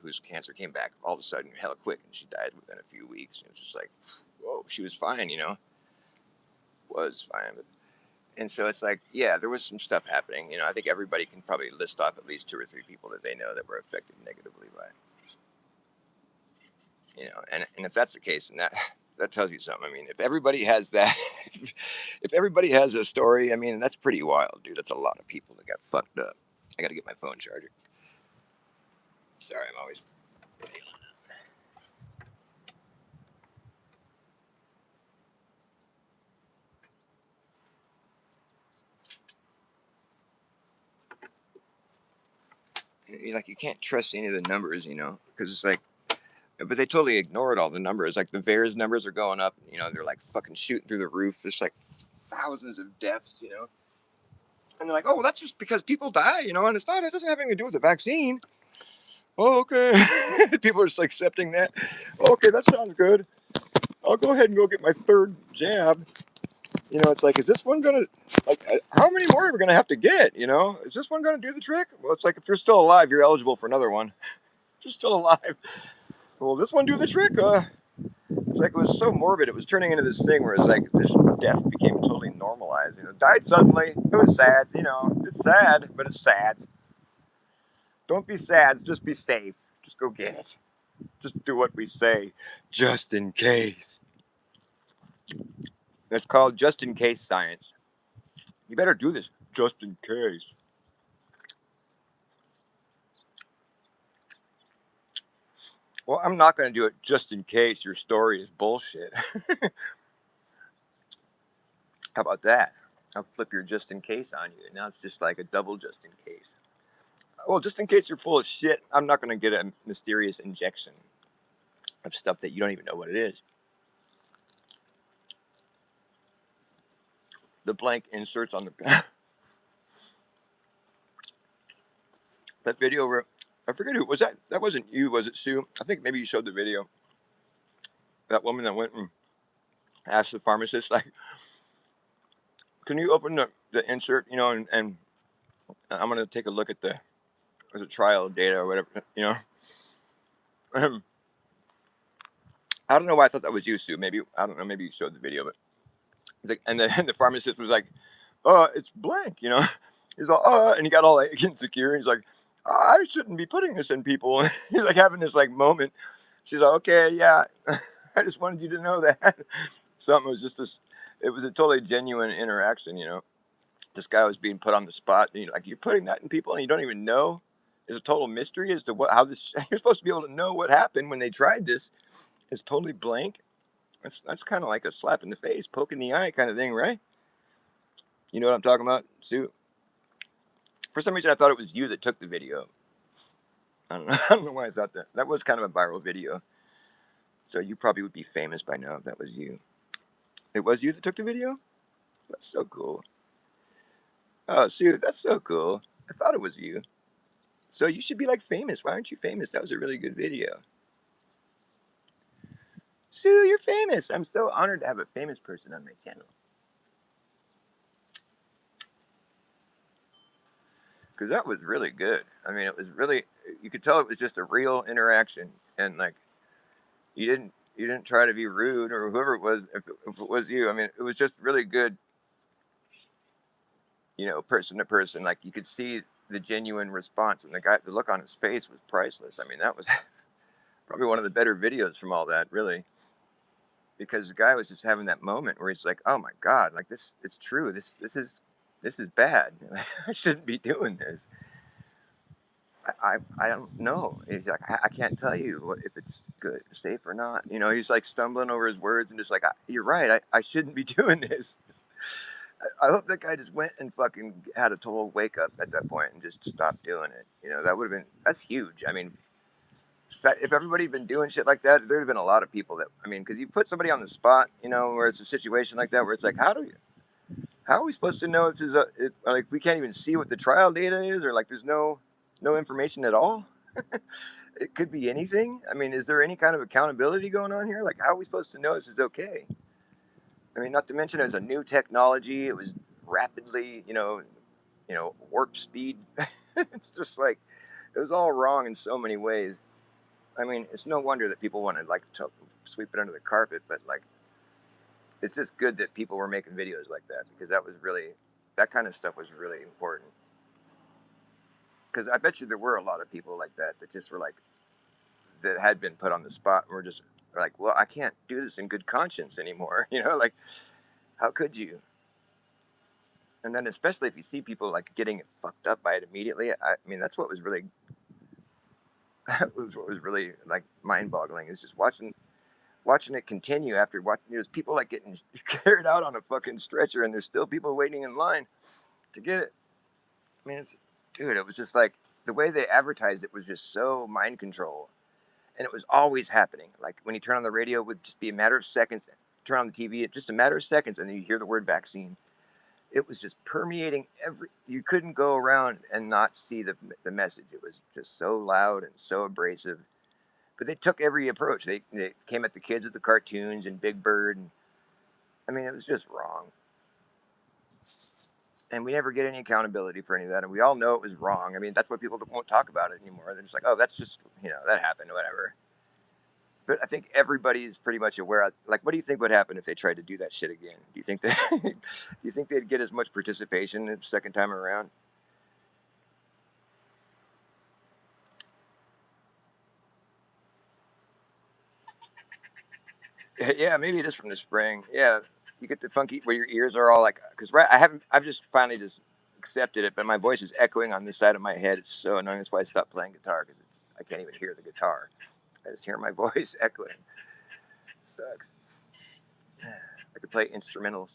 A: whose cancer came back all of a sudden hella quick, and she died within a few weeks. And it was just like, whoa, she was fine, was fine. And so it's like, yeah, there was some stuff happening. I think everybody can probably list off at least 2 or 3 people that they know that were affected negatively by it. And if that's the case, and that tells you something. I mean, if everybody has that, if everybody has a story, I mean, that's pretty wild, dude. That's a lot of people that got fucked up. I got to get my phone charger. Sorry, I'm always. Like, you can't trust any of the numbers, because it's like, but they totally ignored all the numbers. Like the VAERS numbers are going up. They're like fucking shooting through the roof. There's like thousands of deaths. And they're like, oh, that's just because people die. And it's not. It doesn't have anything to do with the vaccine. Oh, okay. People are just like accepting that. Okay, that sounds good. I'll go ahead and go get my third jab. It's like, is this one gonna, like, how many more are we gonna have to get? Is this one gonna do the trick? Well, it's like, if you're still alive, you're eligible for another one. If you're still alive. Will this one do the trick? It's like, it was so morbid. It was turning into this thing where it's like this death became totally normalized. Died suddenly. It was sad. It's sad, but it's sad. Don't be sad. Just be safe. Just go get it. Just do what we say, just in case. That's called just in case science. You better do this just in case. Well, I'm not going to do it just in case your story is bullshit. How about that? I'll flip your just in case on you. Now it's just like a double just in case. Well, just in case you're full of shit, I'm not going to get a mysterious injection of stuff that you don't even know what it is. The blank inserts on the that video where, I forget who was that. That wasn't you, was it, Sue? I think maybe you showed the video. That woman that went and asked the pharmacist, like, can you open the insert, and I'm going to take a look at the trial data or whatever, I don't know why I thought that was you, Sue. Maybe, I don't know, maybe you showed the video, but and the pharmacist was like, it's blank, He's all, and he got all like insecure. He's like, I shouldn't be putting this in people. He's like having this like moment. She's like, okay, yeah, I just wanted you to know that. Something was just this, it was a totally genuine interaction, This guy was being put on the spot. And you're putting that in people and you don't even know. There's a total mystery as to how this, you're supposed to be able to know what happened when they tried this. It's totally blank. That's kind of like a slap in the face, poke in the eye kind of thing, right? You know what I'm talking about, Sue? For some reason, I thought it was you that took the video. I don't know. I don't know why I thought that. That was kind of a viral video. So you probably would be famous by now if that was you. It was you that took the video? That's so cool. Oh, Sue, that's so cool. I thought it was you. So you should be like famous. Why aren't you famous? That was a really good video. Sue, you're famous. I'm so honored to have a famous person on my channel. Because that was really good. I mean, it was really, you could tell it was just a real interaction, and like, you didn't try to be rude or whoever it was. If it was you, I mean, it was just really good. Person to person, like you could see the genuine response, and the look on his face was priceless. I mean, that was probably one of the better videos from all that, really, because the guy was just having that moment where he's like, oh my god, like this, it's true. This is bad. I shouldn't be doing this. I don't know. He's like, I can't tell you if it's good, safe or not. He's like stumbling over his words and just like, you're right. I shouldn't be doing this. I hope that guy just went and fucking had a total wake up at that point and just stopped doing it. That would have been, that's huge. I mean, if everybody had been doing shit like that, there'd have been a lot of people that, I mean, because you put somebody on the spot, where it's a situation like that, where it's like, how are we supposed to know this is like, we can't even see what the trial data is, or like there's no information at all. It could be anything. I mean, is there any kind of accountability going on here? Like, how are we supposed to know this is okay? I mean, not to mention it was a new technology. It was rapidly, warp speed. It's just like it was all wrong in so many ways. I mean, it's no wonder that people want to like to sweep it under the carpet, but like it's just good that people were making videos like that because that kind of stuff was really important. Because I bet you there were a lot of people like that that just were like that had been put on the spot and were just like, well, I can't do this in good conscience anymore. Like how could you? And then especially if you see people like getting fucked up by it immediately, I mean that's what was really that was what was really like mind-boggling is just watching it continue after watching. There's people like getting carried out on a fucking stretcher, and there's still people waiting in line to get it. I mean, dude, it was just like the way they advertised it was just so mind control, and it was always happening. Like when you turn on the radio, it would just be a matter of seconds. Turn on the TV, it's just a matter of seconds, and then you hear the word vaccine. It was just permeating every. You couldn't go around and not see the message. It was just so loud and so abrasive. But they took every approach. They came at the kids with the cartoons and Big Bird, and I mean, it was just wrong. And we never get any accountability for any of that. And we all know it was wrong. I mean, that's why people won't talk about it anymore. They're just like, oh, that's just, that happened, whatever. But I think everybody is pretty much aware. Like, what do you think would happen if they tried to do that shit again? Do you think that? Do you think they'd get as much participation the second time around? Yeah, maybe it is from the spring. Yeah, you get the funky where your ears are all like. Because right, I've just finally just accepted it, but my voice is echoing on this side of my head. It's so annoying. That's why I stopped playing guitar because I can't even hear the guitar. I just hear my voice echoing. Sucks. I could play instrumentals.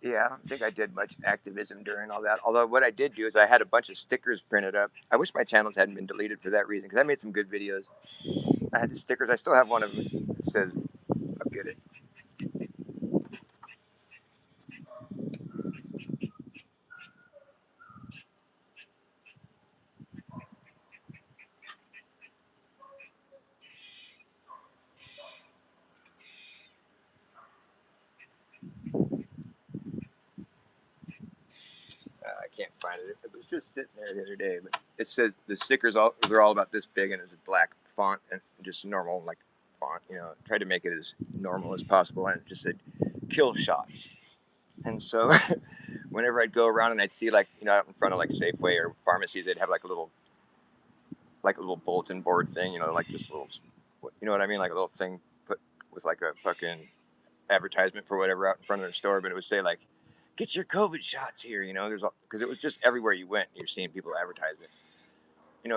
A: Yeah, I don't think I did much activism during all that. Although what I did do is I had a bunch of stickers printed up. I wish my channels hadn't been deleted for that reason because I made some good videos. I had the stickers. I still have one of them that says, "I'll get it." I can't find it. It was just sitting there the other day, but it said the stickers all they're all about this big and it's a black font and just normal like font. Tried to make it as normal as possible, and it just said "kill shots." And so, whenever I'd go around and I'd see like out in front of like Safeway or pharmacies, they'd have like a little bulletin board thing, like this little, you know what I mean, like a little thing put with like a fucking advertisement for whatever out in front of their store, but it would say like, "Get your COVID shots here," there's because it was just everywhere you went, you're seeing people advertise it.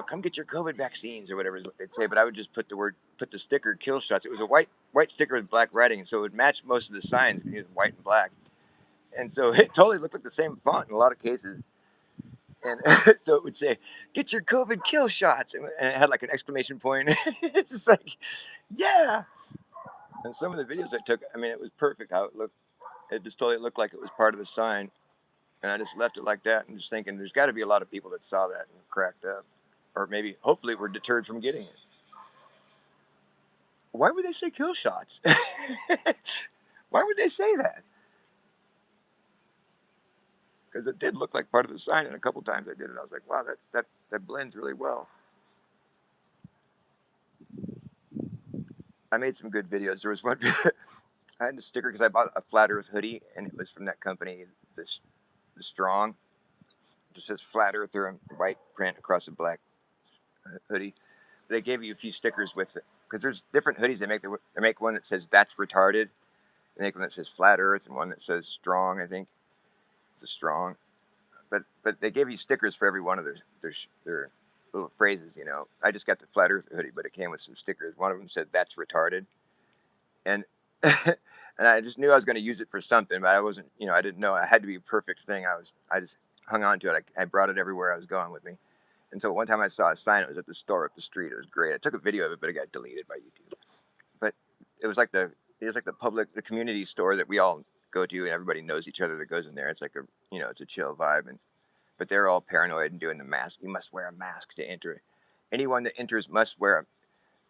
A: Come get your COVID vaccines or whatever they'd say. But I would just put the sticker "kill shots." It was a white sticker with black writing, so it would match most of the signs. It was white and black, and so it totally looked like the same font in a lot of cases. And so it would say, "Get your COVID kill shots," and it had like an exclamation point. It's just like, yeah. And some of the videos I took, I mean, it was perfect how it looked. It just totally looked like it was part of the sign, and I just left it like that, and just thinking, there's got to be a lot of people that saw that and cracked up, or maybe, hopefully, were deterred from getting it. Why would they say kill shots? Why would they say that? Because it did look like part of the sign, and a couple times I did it, I was like, wow, that blends really well. I made some good videos. There was one I had a sticker because I bought a Flat Earth hoodie, and it was from that company, the Strong. It just says Flat Earther in white print across a black hoodie. They gave you a few stickers with it because there's different hoodies they make. They make one that says "That's retarded." They make one that says "Flat Earth" and one that says "Strong." I think the Strong. But they gave you stickers for every one of their little phrases. I just got the Flat Earth hoodie, but it came with some stickers. One of them said "That's retarded," and and I just knew I was going to use it for something, but I wasn't. I didn't know it had to be a perfect thing. I just hung on to it. I brought it everywhere I was going with me. And so one time I saw a sign. It was at the store up the street. It was great. I took a video of it, but it got deleted by YouTube. But it was like the community store that we all go to, and everybody knows each other that goes in there. It's like it's a chill vibe. But they're all paranoid and doing the mask. You must wear a mask to enter. anyone that enters must wear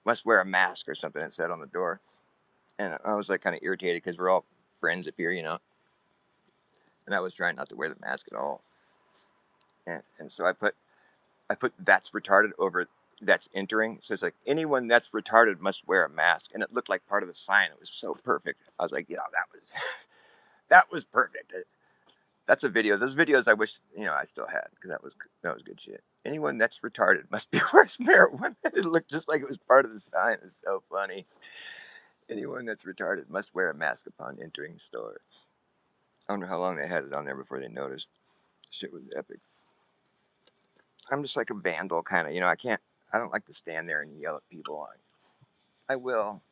A: a mask or something. It said on the door, and I was like kind of irritated because we're all friends up here, and I was trying not to wear the mask at all, and so I put that's retarded over that's entering. So it's like anyone that's retarded must wear a mask, and it looked like part of the sign. It was so perfect. I was like, yeah, that was that was perfect. That's a video. Those videos I wish I still had because that was good shit. Anyone that's retarded must be wears marijuana. It looked just like it was part of the sign. It's so funny. Anyone that's retarded must wear a mask upon entering the store. I wonder how long they had it on there before they noticed. Shit was epic. I'm just like a vandal kind of. I don't like to stand there and yell at people. I will.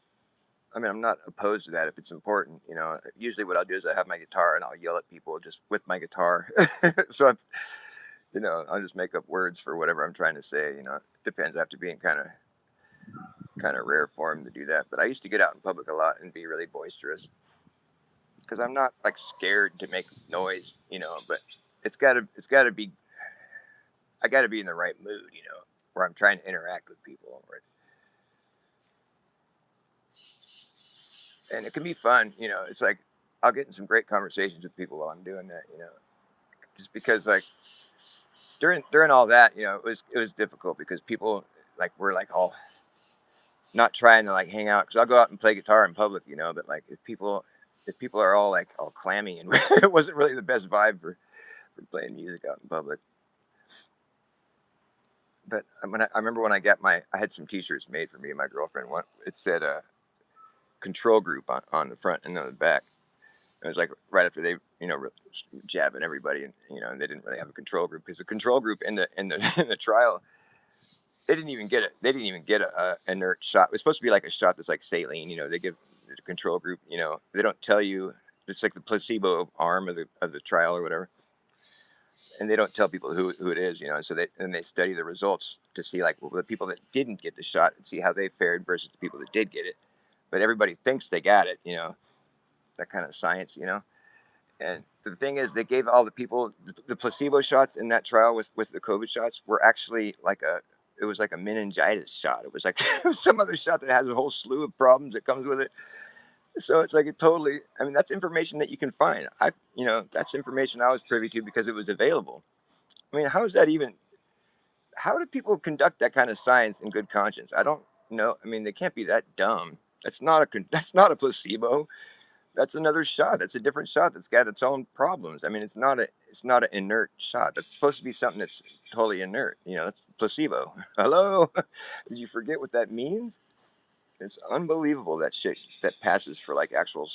A: I mean, I'm not opposed to that if it's important. Usually what I'll do is I have my guitar and I'll yell at people just with my guitar. So I'll just make up words for whatever I'm trying to say. It depends. I have to be in kind of rare form to do that. But I used to get out in public a lot and be really boisterous because I'm not like scared to make noise. But it's gotta be. I gotta be in the right mood. Where I'm trying to interact with people. And it can be fun. It's like I'll get in some great conversations with people while I'm doing that. Just because like during all that, it was difficult because people like were like all not trying to like hang out because I'll go out and play guitar in public, but like if people are all like all clammy and it wasn't really the best vibe for playing music out in public. But I remember when I had some T-shirts made for me and my girlfriend. One it said control group on the front and on the back. It was like right after they jabbing everybody and they didn't really have a control group because the control group in the in the trial they didn't even get it. They didn't even get a inert shot. It was supposed to be like a shot that's like saline. They give the control group. They don't tell you. It's like the placebo arm of the trial or whatever, and they don't tell people who it is. So they study the results to see like well, the people that didn't get the shot and see how they fared versus the people that did get it. But everybody thinks they got it. That kind of science. And the thing is, they gave all the people the placebo shots in that trial with the COVID shots were actually like it was like a meningitis shot. It was like some other shot that has a whole slew of problems that comes with it. So it's like it totally. I mean, that's information that you can find. That's information I was privy to because it was available. I mean, how is that even? How do people conduct that kind of science in good conscience? I don't know. I mean, they can't be that dumb. That's not a placebo. That's another shot. That's a different shot that's got its own problems. I mean, it's not an inert shot. That's supposed to be something that's totally inert. That's placebo. Hello, did you forget what that means? It's unbelievable that shit that passes for like actual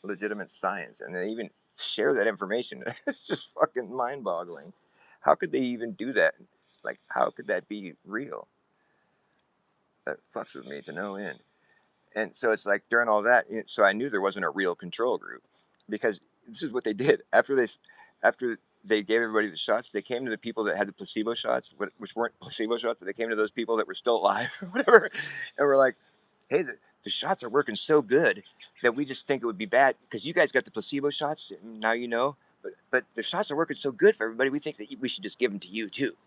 A: legitimate science, and they even share that information. It's just fucking mind-boggling. How could they even do that? Like, how could that be real? That fucks with me to no end. And so it's like during all that, so I knew there wasn't a real control group because this is what they did after they gave everybody the shots. They came to the people that had the placebo shots, which weren't placebo shots, but they came to those people that were still alive or whatever, and were like, "Hey, the shots are working so good that we just think it would be bad because you guys got the placebo shots. And now but the shots are working so good for everybody. We think that we should just give them to you too."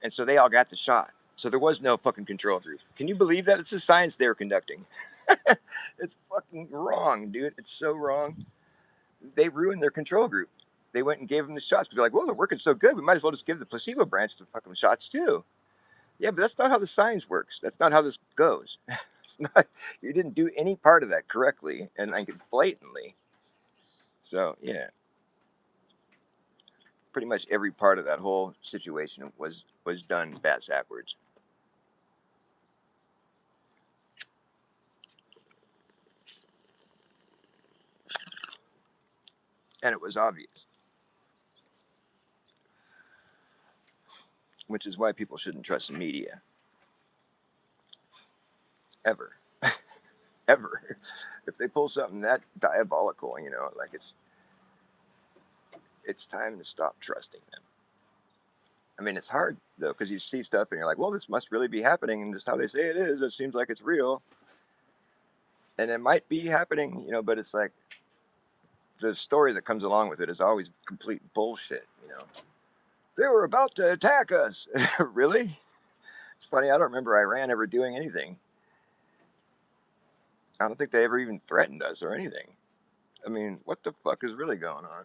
A: And so they all got the shot. So there was no fucking control group. Can you believe that? It's a science they were conducting. It's fucking wrong, dude. It's so wrong. They ruined their control group. They went and gave them the shots because they're like, well, they're working so good. We might as well just give the placebo branch the fucking shots too. Yeah, but that's not how the science works. That's not how this goes. It's not. You didn't do any part of that correctly, and like blatantly. So yeah, pretty much every part of that whole situation was done backwards. And it was obvious, which is why people shouldn't trust the media ever, ever. If they pull something that diabolical, like it's time to stop trusting them. I mean, it's hard though because you see stuff and you're like, well, this must really be happening, and just how they say it is. It seems like it's real, and it might be happening, but it's like the story that comes along with it is always complete bullshit. They were about to attack us. Really? It's funny. I don't remember Iran ever doing anything. I don't think they ever even threatened us or anything. I mean, what the fuck is really going on?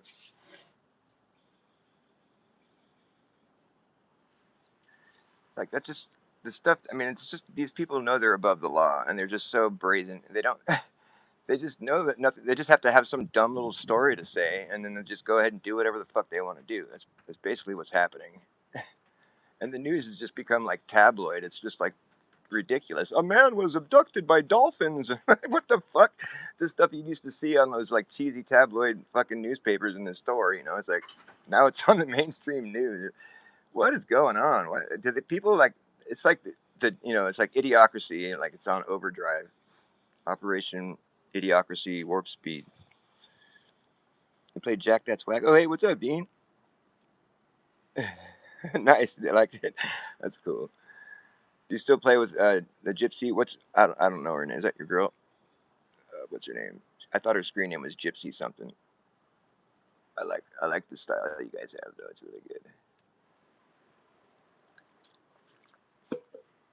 A: Like that just the stuff. I mean, it's just these people know they're above the law, and they're just so brazen. They don't. They just know that nothing. They just have to have some dumb little story to say, and then they'll just go ahead and do whatever the fuck they want to do. That's basically what's happening. And the news has just become like tabloid. It's just like ridiculous. A man was abducted by dolphins. What the fuck? It's the stuff you used to see on those like cheesy tabloid fucking newspapers in the store. You know, it's like now it's on the mainstream news. What is going on? What do the people like? It's like the you know, it's like Idiocracy. Like it's on overdrive. Operation Idiocracy Warp Speed. You played Jack That's Whack. Oh hey, what's up, Bean? Nice. I liked it. That's cool. Do you still play with the Gypsy? What's I don't know her name. Is that your girl? What's her name? I thought her screen name was Gypsy something. I like the style that you guys have though. It's really good.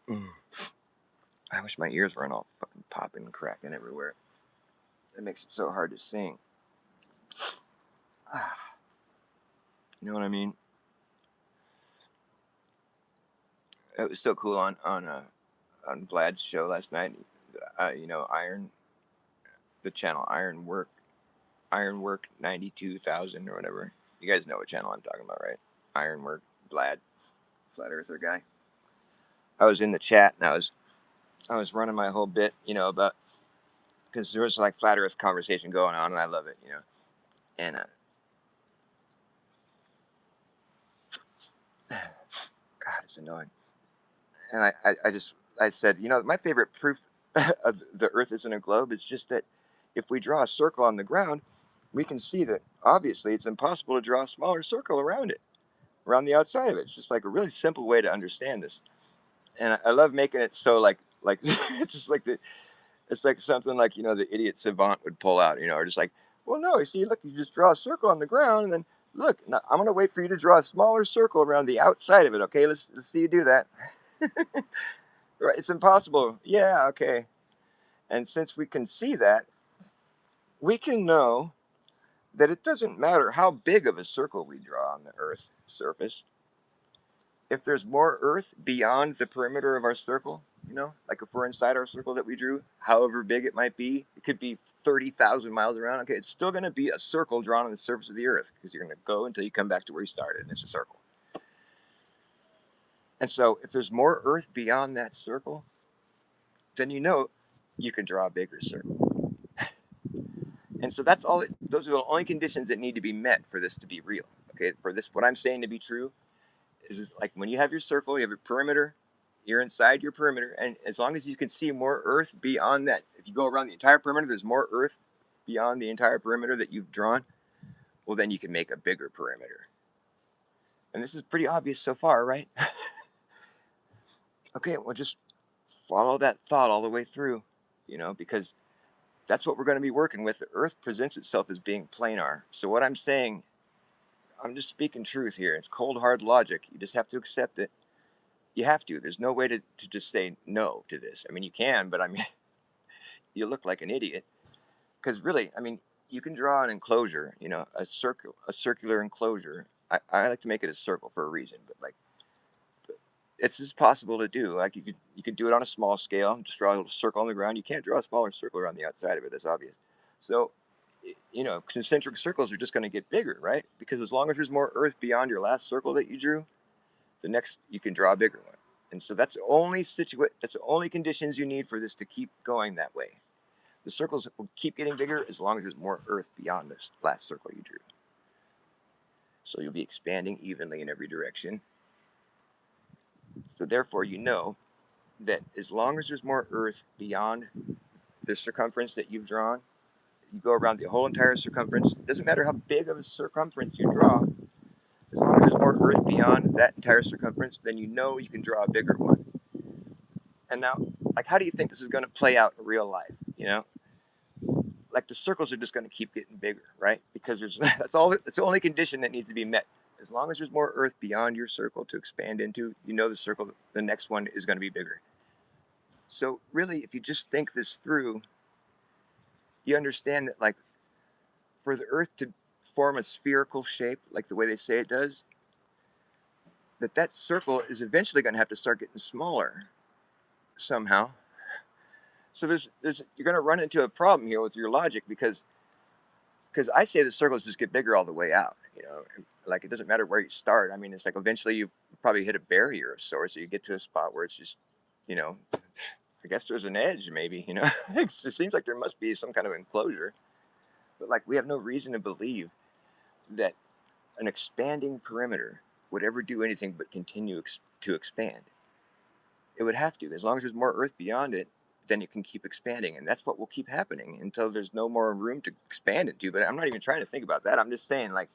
A: Mm. I wish my ears weren't all fucking popping and cracking everywhere. It makes it so hard to sing. You know what I mean? It was still cool on Vlad's show last night. You know, the channel Ironwork 92,000 or whatever. You guys know what channel I'm talking about, right? Ironwork Vlad, flat earther guy. I was in the chat and I was running my whole bit, you know, about because there was like flat earth conversation going on and I love it, you know. And God, it's annoying. And I said, you know, my favorite proof of the earth isn't a globe is just that if we draw a circle on the ground, we can see that obviously it's impossible to draw a smaller circle around it, around the outside of it. It's just like a really simple way to understand this. And I love making it so like it's just like it's like something like, you know, the idiot savant would pull out, you know, or just like, well, no, you see, look, you just draw a circle on the ground, and then look, now I'm gonna wait for you to draw a smaller circle around the outside of it. Okay, let's see you do that. Right, it's impossible. Yeah, okay. And since we can see that, we can know that it doesn't matter how big of a circle we draw on the Earth's surface. If there's more Earth beyond the perimeter of our circle, you know, like if we're inside our circle that we drew, however big it might be, it could be 30,000 miles around. Okay, it's still going to be a circle drawn on the surface of the Earth because you're going to go until you come back to where you started, and it's a circle. And so, if there's more Earth beyond that circle, then you know you can draw a bigger circle. And so that's all. Those are the only conditions that need to be met for this to be real. Okay, for this, what I'm saying to be true is like when you have your circle, you have a perimeter. You're inside your perimeter, and as long as you can see more Earth beyond that, if you go around the entire perimeter, there's more Earth beyond the entire perimeter that you've drawn. Well, then you can make a bigger perimeter. And this is pretty obvious so far, right? Okay, well, just follow that thought all the way through, you know, because that's what we're going to be working with. The Earth presents itself as being planar. So what I'm saying, I'm just speaking truth here. It's cold, hard logic. You just have to accept it. You have to. There's no way to just say no to this. I mean, you can, but I mean, you look like an idiot. Because really, I mean, you can draw an enclosure, you know, a circular enclosure. I like to make it a circle for a reason, but like, it's just possible to do. Like you could do it on a small scale, just draw a little circle on the ground. You can't draw a smaller circle around the outside of it. That's obvious. So, you know, concentric circles are just going to get bigger, right? Because as long as there's more Earth beyond your last circle that you drew, the next you can draw a bigger one. And so that's that's the only conditions you need for this to keep going that way. The circles will keep getting bigger as long as there's more Earth beyond this last circle you drew. So you'll be expanding evenly in every direction. So therefore, you know that as long as there's more Earth beyond the circumference that you've drawn, you go around the whole entire circumference. It doesn't matter how big of a circumference you draw. As long as there's more Earth beyond that entire circumference, then you know you can draw a bigger one. And now, like, how do you think this is going to play out in real life? You know, like the circles are just going to keep getting bigger, right? Because that's the only condition that needs to be met. As long as there's more Earth beyond your circle to expand into, you know the next one is going to be bigger. So really, if you just think this through, you understand that like for the Earth to form a spherical shape, like the way they say it does, that circle is eventually going to have to start getting smaller somehow. So there's you're going to run into a problem here with your logic because I say the circles just get bigger all the way out. You know, like it doesn't matter where you start. I mean, it's like eventually you probably hit a barrier of sorts, so you get to a spot where it's just, you know, I guess there's an edge, maybe. You know, it seems like there must be some kind of enclosure, but like we have no reason to believe that an expanding perimeter would ever do anything but continue to expand. It would have to, as long as there's more Earth beyond it. Then it can keep expanding, and that's what will keep happening until there's no more room to expand into. But I'm not even trying to think about that. I'm just saying, like,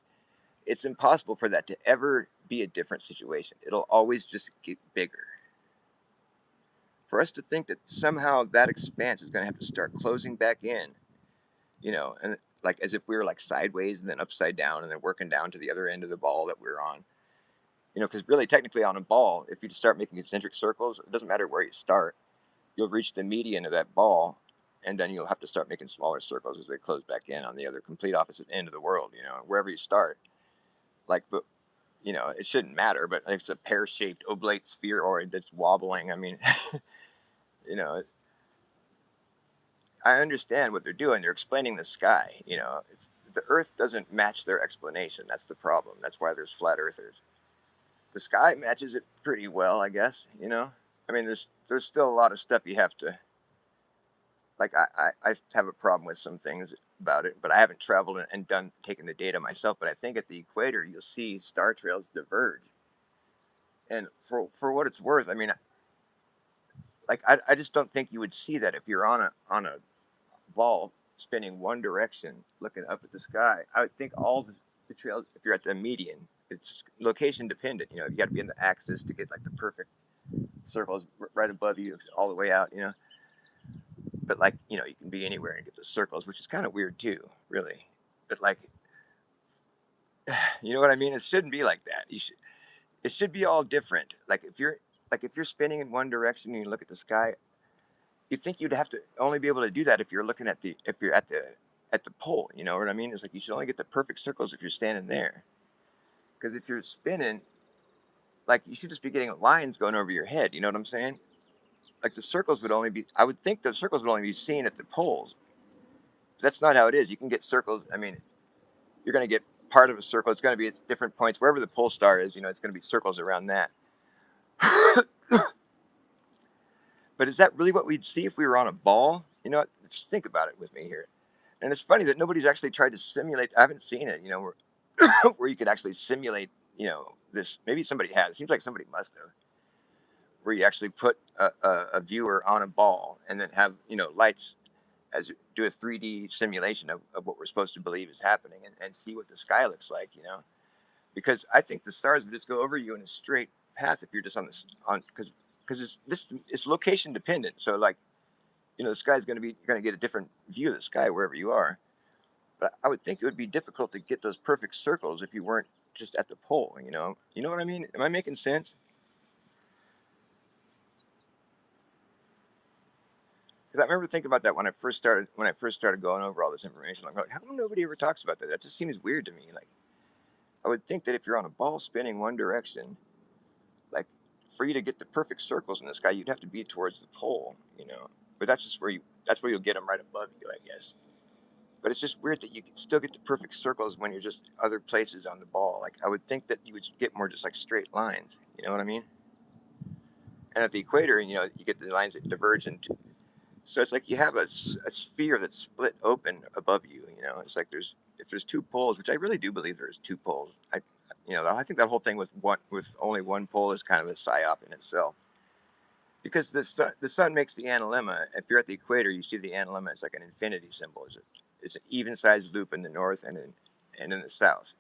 A: it's impossible for that to ever be a different situation. It'll always just get bigger. For us to think that somehow that expanse is going to have to start closing back in, you know, and like as if we were like sideways and then upside down and then working down to the other end of the ball that we're on, you know, because really technically on a ball, if you just start making concentric circles, it doesn't matter where you start, you'll reach the median of that ball, and then you'll have to start making smaller circles as they close back in on the other complete opposite end of the world, you know, wherever you start. Like, but you know, it shouldn't matter, but if it's a pear-shaped oblate spheroid that's wobbling, I mean, you know, I understand what they're doing. They're explaining the sky. You know, the Earth doesn't match their explanation. That's the problem. That's why there's flat earthers. The sky matches it pretty well, I guess. You know, I mean, there's still a lot of stuff you have to like. I have a problem with some things about it, but I haven't traveled and done taken the data myself. But I think at the equator you'll see star trails diverge. And for what it's worth, I mean, like I just don't think you would see that if you're on a ball spinning one direction, looking up at the sky. I would think all the trails, if you're at the median, it's location dependent. You know, you got to be in the axis to get like the perfect circles right above you, all the way out. You know, but like you know, you can be anywhere and get the circles, which is kind of weird too, really. But like, you know what I mean? It shouldn't be like that. It should be all different. Like if you're spinning in one direction and you look at the sky, you'd think you'd have to only be able to do that if you're looking at the if you're at the pole. You know what I mean? It's like you should only get the perfect circles if you're standing there. Because if you're spinning, like you should just be getting lines going over your head. You know what I'm saying? Like the circles would only be. I would think the circles would only be seen at the poles. That's not how it is. You can get circles. I mean, you're going to get part of a circle. It's going to be at different points wherever the pole star is. You know, it's going to be circles around that. But is that really what we'd see if we were on a ball? You know, just think about it with me here. And it's funny that nobody's actually tried to simulate. I haven't seen it. You know, where you could actually simulate. You know, this. Maybe somebody has. It seems like somebody must have. Where you actually put a viewer on a ball and then have lights as do a 3D simulation of what we're supposed to believe is happening and see what the sky looks like. You know, because I think the stars would just go over you in a straight path if you're just on this on because it's location dependent. So like the sky's going to be you're going to get a different view of the sky wherever you are. But I would think it would be difficult to get those perfect circles if you weren't just at the pole. You know what I mean? Am I making sense? Because I remember thinking about that when I first started going over all this information. I'm like, how come nobody ever talks about that? That just seems weird to me. Like I would think that if you're on a ball spinning one direction, like for you to get the perfect circles in the sky, you'd have to be towards the pole. But that's where you'll get them right above you, I guess. But it's just weird that you can still get the perfect circles when you're just other places on the ball. Like I would think that you would get more just like straight lines. You know what I mean? And at the equator, you get the lines that diverge into. So it's like you have a sphere that's split open above you. It's like if there's two poles, which I really do believe there's two poles. I think that whole thing with only one pole is kind of a psyop in itself. Because the sun makes the analemma. If you're at the equator, you see the analemma. It's like an infinity symbol. It's an even-sized loop in the north and in the south.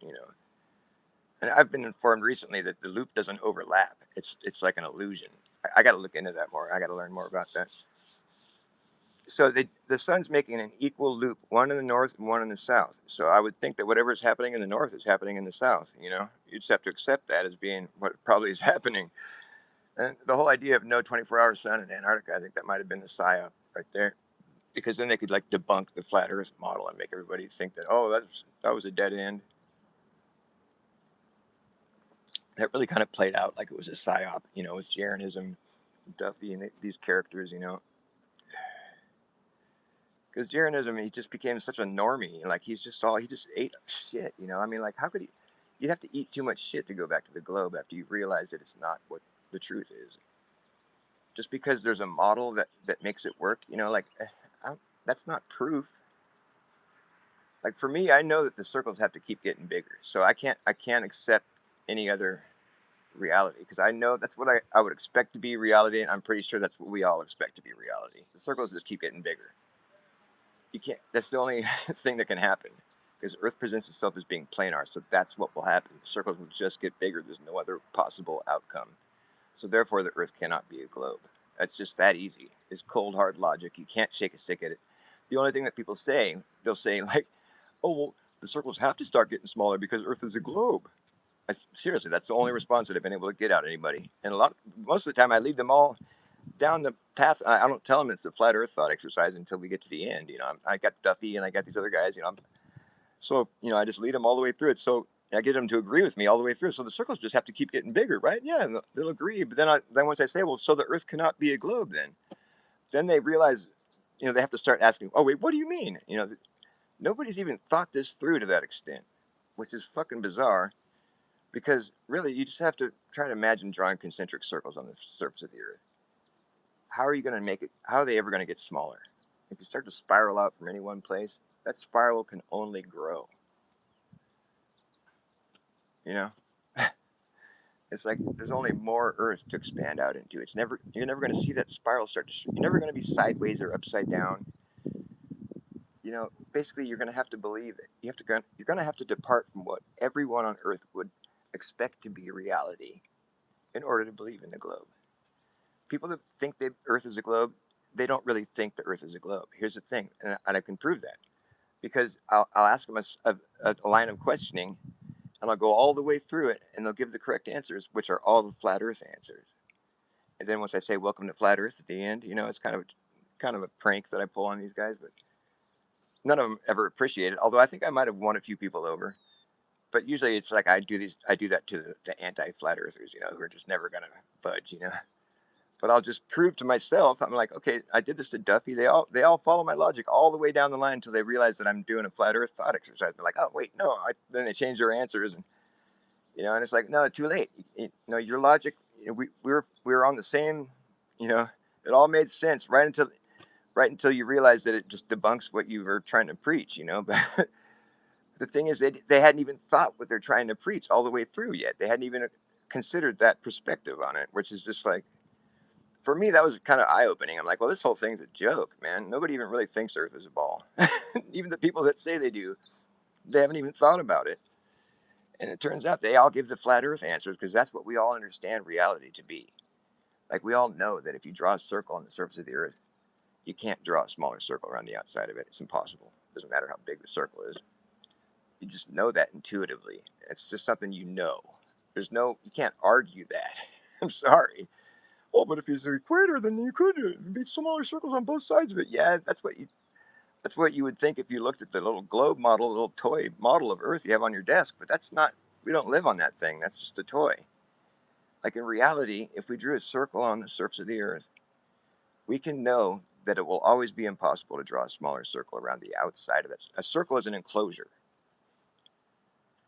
A: And I've been informed recently that the loop doesn't overlap. It's like an illusion. I got to look into that more. I got to learn more about that. So the sun's making an equal loop, one in the north and one in the south. So I would think that whatever is happening in the north is happening in the south. You know, you just have to accept that as being what probably is happening. And the whole idea of no 24-hour sun in Antarctica, I think that might have been the psyop right there, because then they could like debunk the flat Earth model and make everybody think that, oh, that was a dead end. That really kind of played out like it was a psyop, you know, with Jeranism, Duffy, and these characters, you know. Because Jeranism, he just became such a normie. Like he just ate shit, you know. I mean, like how could he? You'd have to eat too much shit to go back to the globe after you realize that it's not what the truth is. Just because there's a model that makes it work, you know, like that's not proof. Like for me, I know that the circles have to keep getting bigger, so I can't accept any other reality because I know that's what I would expect to be reality, and I'm pretty sure that's what we all expect to be reality. The circles just keep getting bigger. You can't. That's the only thing that can happen because Earth presents itself as being planar, so that's what will happen. The circles will just get bigger. There's no other possible outcome. So therefore, the Earth cannot be a globe. That's just that easy. It's cold hard logic. You can't shake a stick at it. The only thing that people say, they'll say like, "Oh well, the circles have to start getting smaller because Earth is a globe." Seriously, that's the only response that I've been able to get out of anybody. And most of the time, I lead them all down the path. I don't tell them it's a flat Earth thought exercise until we get to the end. You know, I got Duffy and I got these other guys. You know, so you know, I just lead them all the way through it. So I get them to agree with me all the way through. So the circles just have to keep getting bigger, right? Yeah, and they'll agree. But then once I say, well, so the Earth cannot be a globe, then they realize, you know, they have to start asking, oh wait, what do you mean? You know, nobody's even thought this through to that extent, which is fucking bizarre. Because really, you just have to try to imagine drawing concentric circles on the surface of the Earth. How are you going to make it? How are they ever going to get smaller? If you start to spiral out from any one place, that spiral can only grow. You know, it's like there's only more Earth to expand out into. You're never going to see that spiral start to. You're never going to be sideways or upside down. You know, basically, you're going to have to believe it. You're going to have to depart from what everyone on Earth would expect to be reality in order to believe in the globe. People that think the Earth is a globe, they don't really think the Earth is a globe. Here's the thing, and I can prove that because I'll ask them a line of questioning, and I'll go all the way through it, and they'll give the correct answers, which are all the flat Earth answers. And then once I say "Welcome to Flat Earth" at the end, you know, it's kind of a prank that I pull on these guys, but none of them ever appreciate it. Although I think I might have won a few people over. But usually it's like I do that to the anti-flat earthers, you know, who are just never gonna budge, you know. But I'll just prove to myself. I'm like, okay, I did this to Duffy. They all follow my logic all the way down the line until they realize that I'm doing a flat Earth thought exercise. They're like, oh wait, no. Then they change their answers, and you know, and it's like, no, too late. You know, your logic. You know, we were on the same. You know, it all made sense right until you realize that it just debunks what you were trying to preach. You know, but the thing is, they hadn't even thought what they're trying to preach all the way through yet. They hadn't even considered that perspective on it, which is just like for me, that was kind of eye opening. I'm like, well, this whole thing's a joke, man. Nobody even really thinks Earth is a ball. Even the people that say they do, they haven't even thought about it. And it turns out they all give the flat Earth answers because that's what we all understand reality to be. Like, we all know that if you draw a circle on the surface of the Earth, you can't draw a smaller circle around the outside of it. It's impossible. It doesn't matter how big the circle is. You just know that intuitively. It's just something you know. You can't argue that. I'm sorry. Oh, but if it's the equator, then you could be smaller circles on both sides of it. Yeah, that's what you would think if you looked at the little globe model, the little toy model of Earth you have on your desk. But that's not. We don't live on that thing. That's just a toy. Like in reality, if we drew a circle on the surface of the Earth, we can know that it will always be impossible to draw a smaller circle around the outside of that. A circle is an enclosure.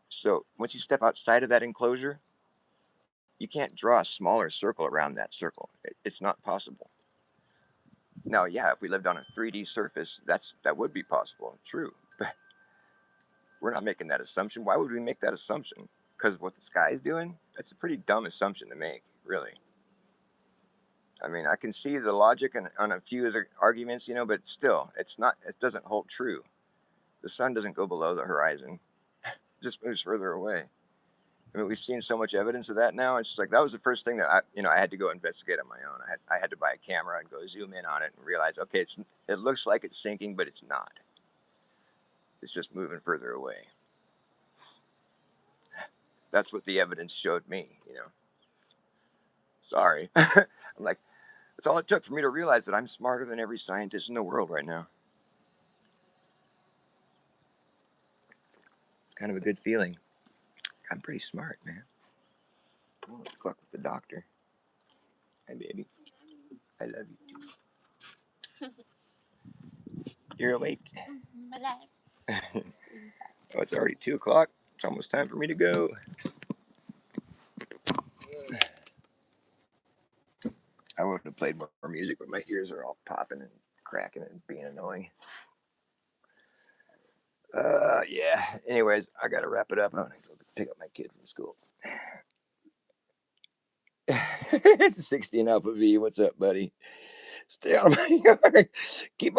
A: So once you step outside of that enclosure, you can't draw a smaller circle around that circle. It's not possible. Now, yeah, if we lived on a 3D surface, that would be possible, true. But we're not making that assumption. Why would we make that assumption? Because of what the sky is doing? That's a pretty dumb assumption to make, really. I mean, I can see the logic on a few of the arguments, you know, but still, it's not. It doesn't hold true. The sun doesn't go below the horizon; it just moves further away. I mean, we've seen so much evidence of that now. It's just like that was the first thing that I had to go investigate on my own. I had to buy a camera and go zoom in on it and realize, okay, it looks like it's sinking, but it's not. It's just moving further away. That's what the evidence showed me. Sorry. I'm like, that's all it took for me to realize that I'm smarter than every scientist in the world right now. It's kind of a good feeling. I'm pretty smart, man. I want to fuck with the doctor. Hi, baby. I love you too. You're awake. Oh, it's already 2 o'clock. It's almost time for me to go. I would have played more music, but my ears are all popping and cracking and being annoying. Yeah. Anyways, I gotta wrap it up. I'm gonna go pick up my kid from school. It's 60 and up with me. What's up, buddy? Stay out of my yard. Keep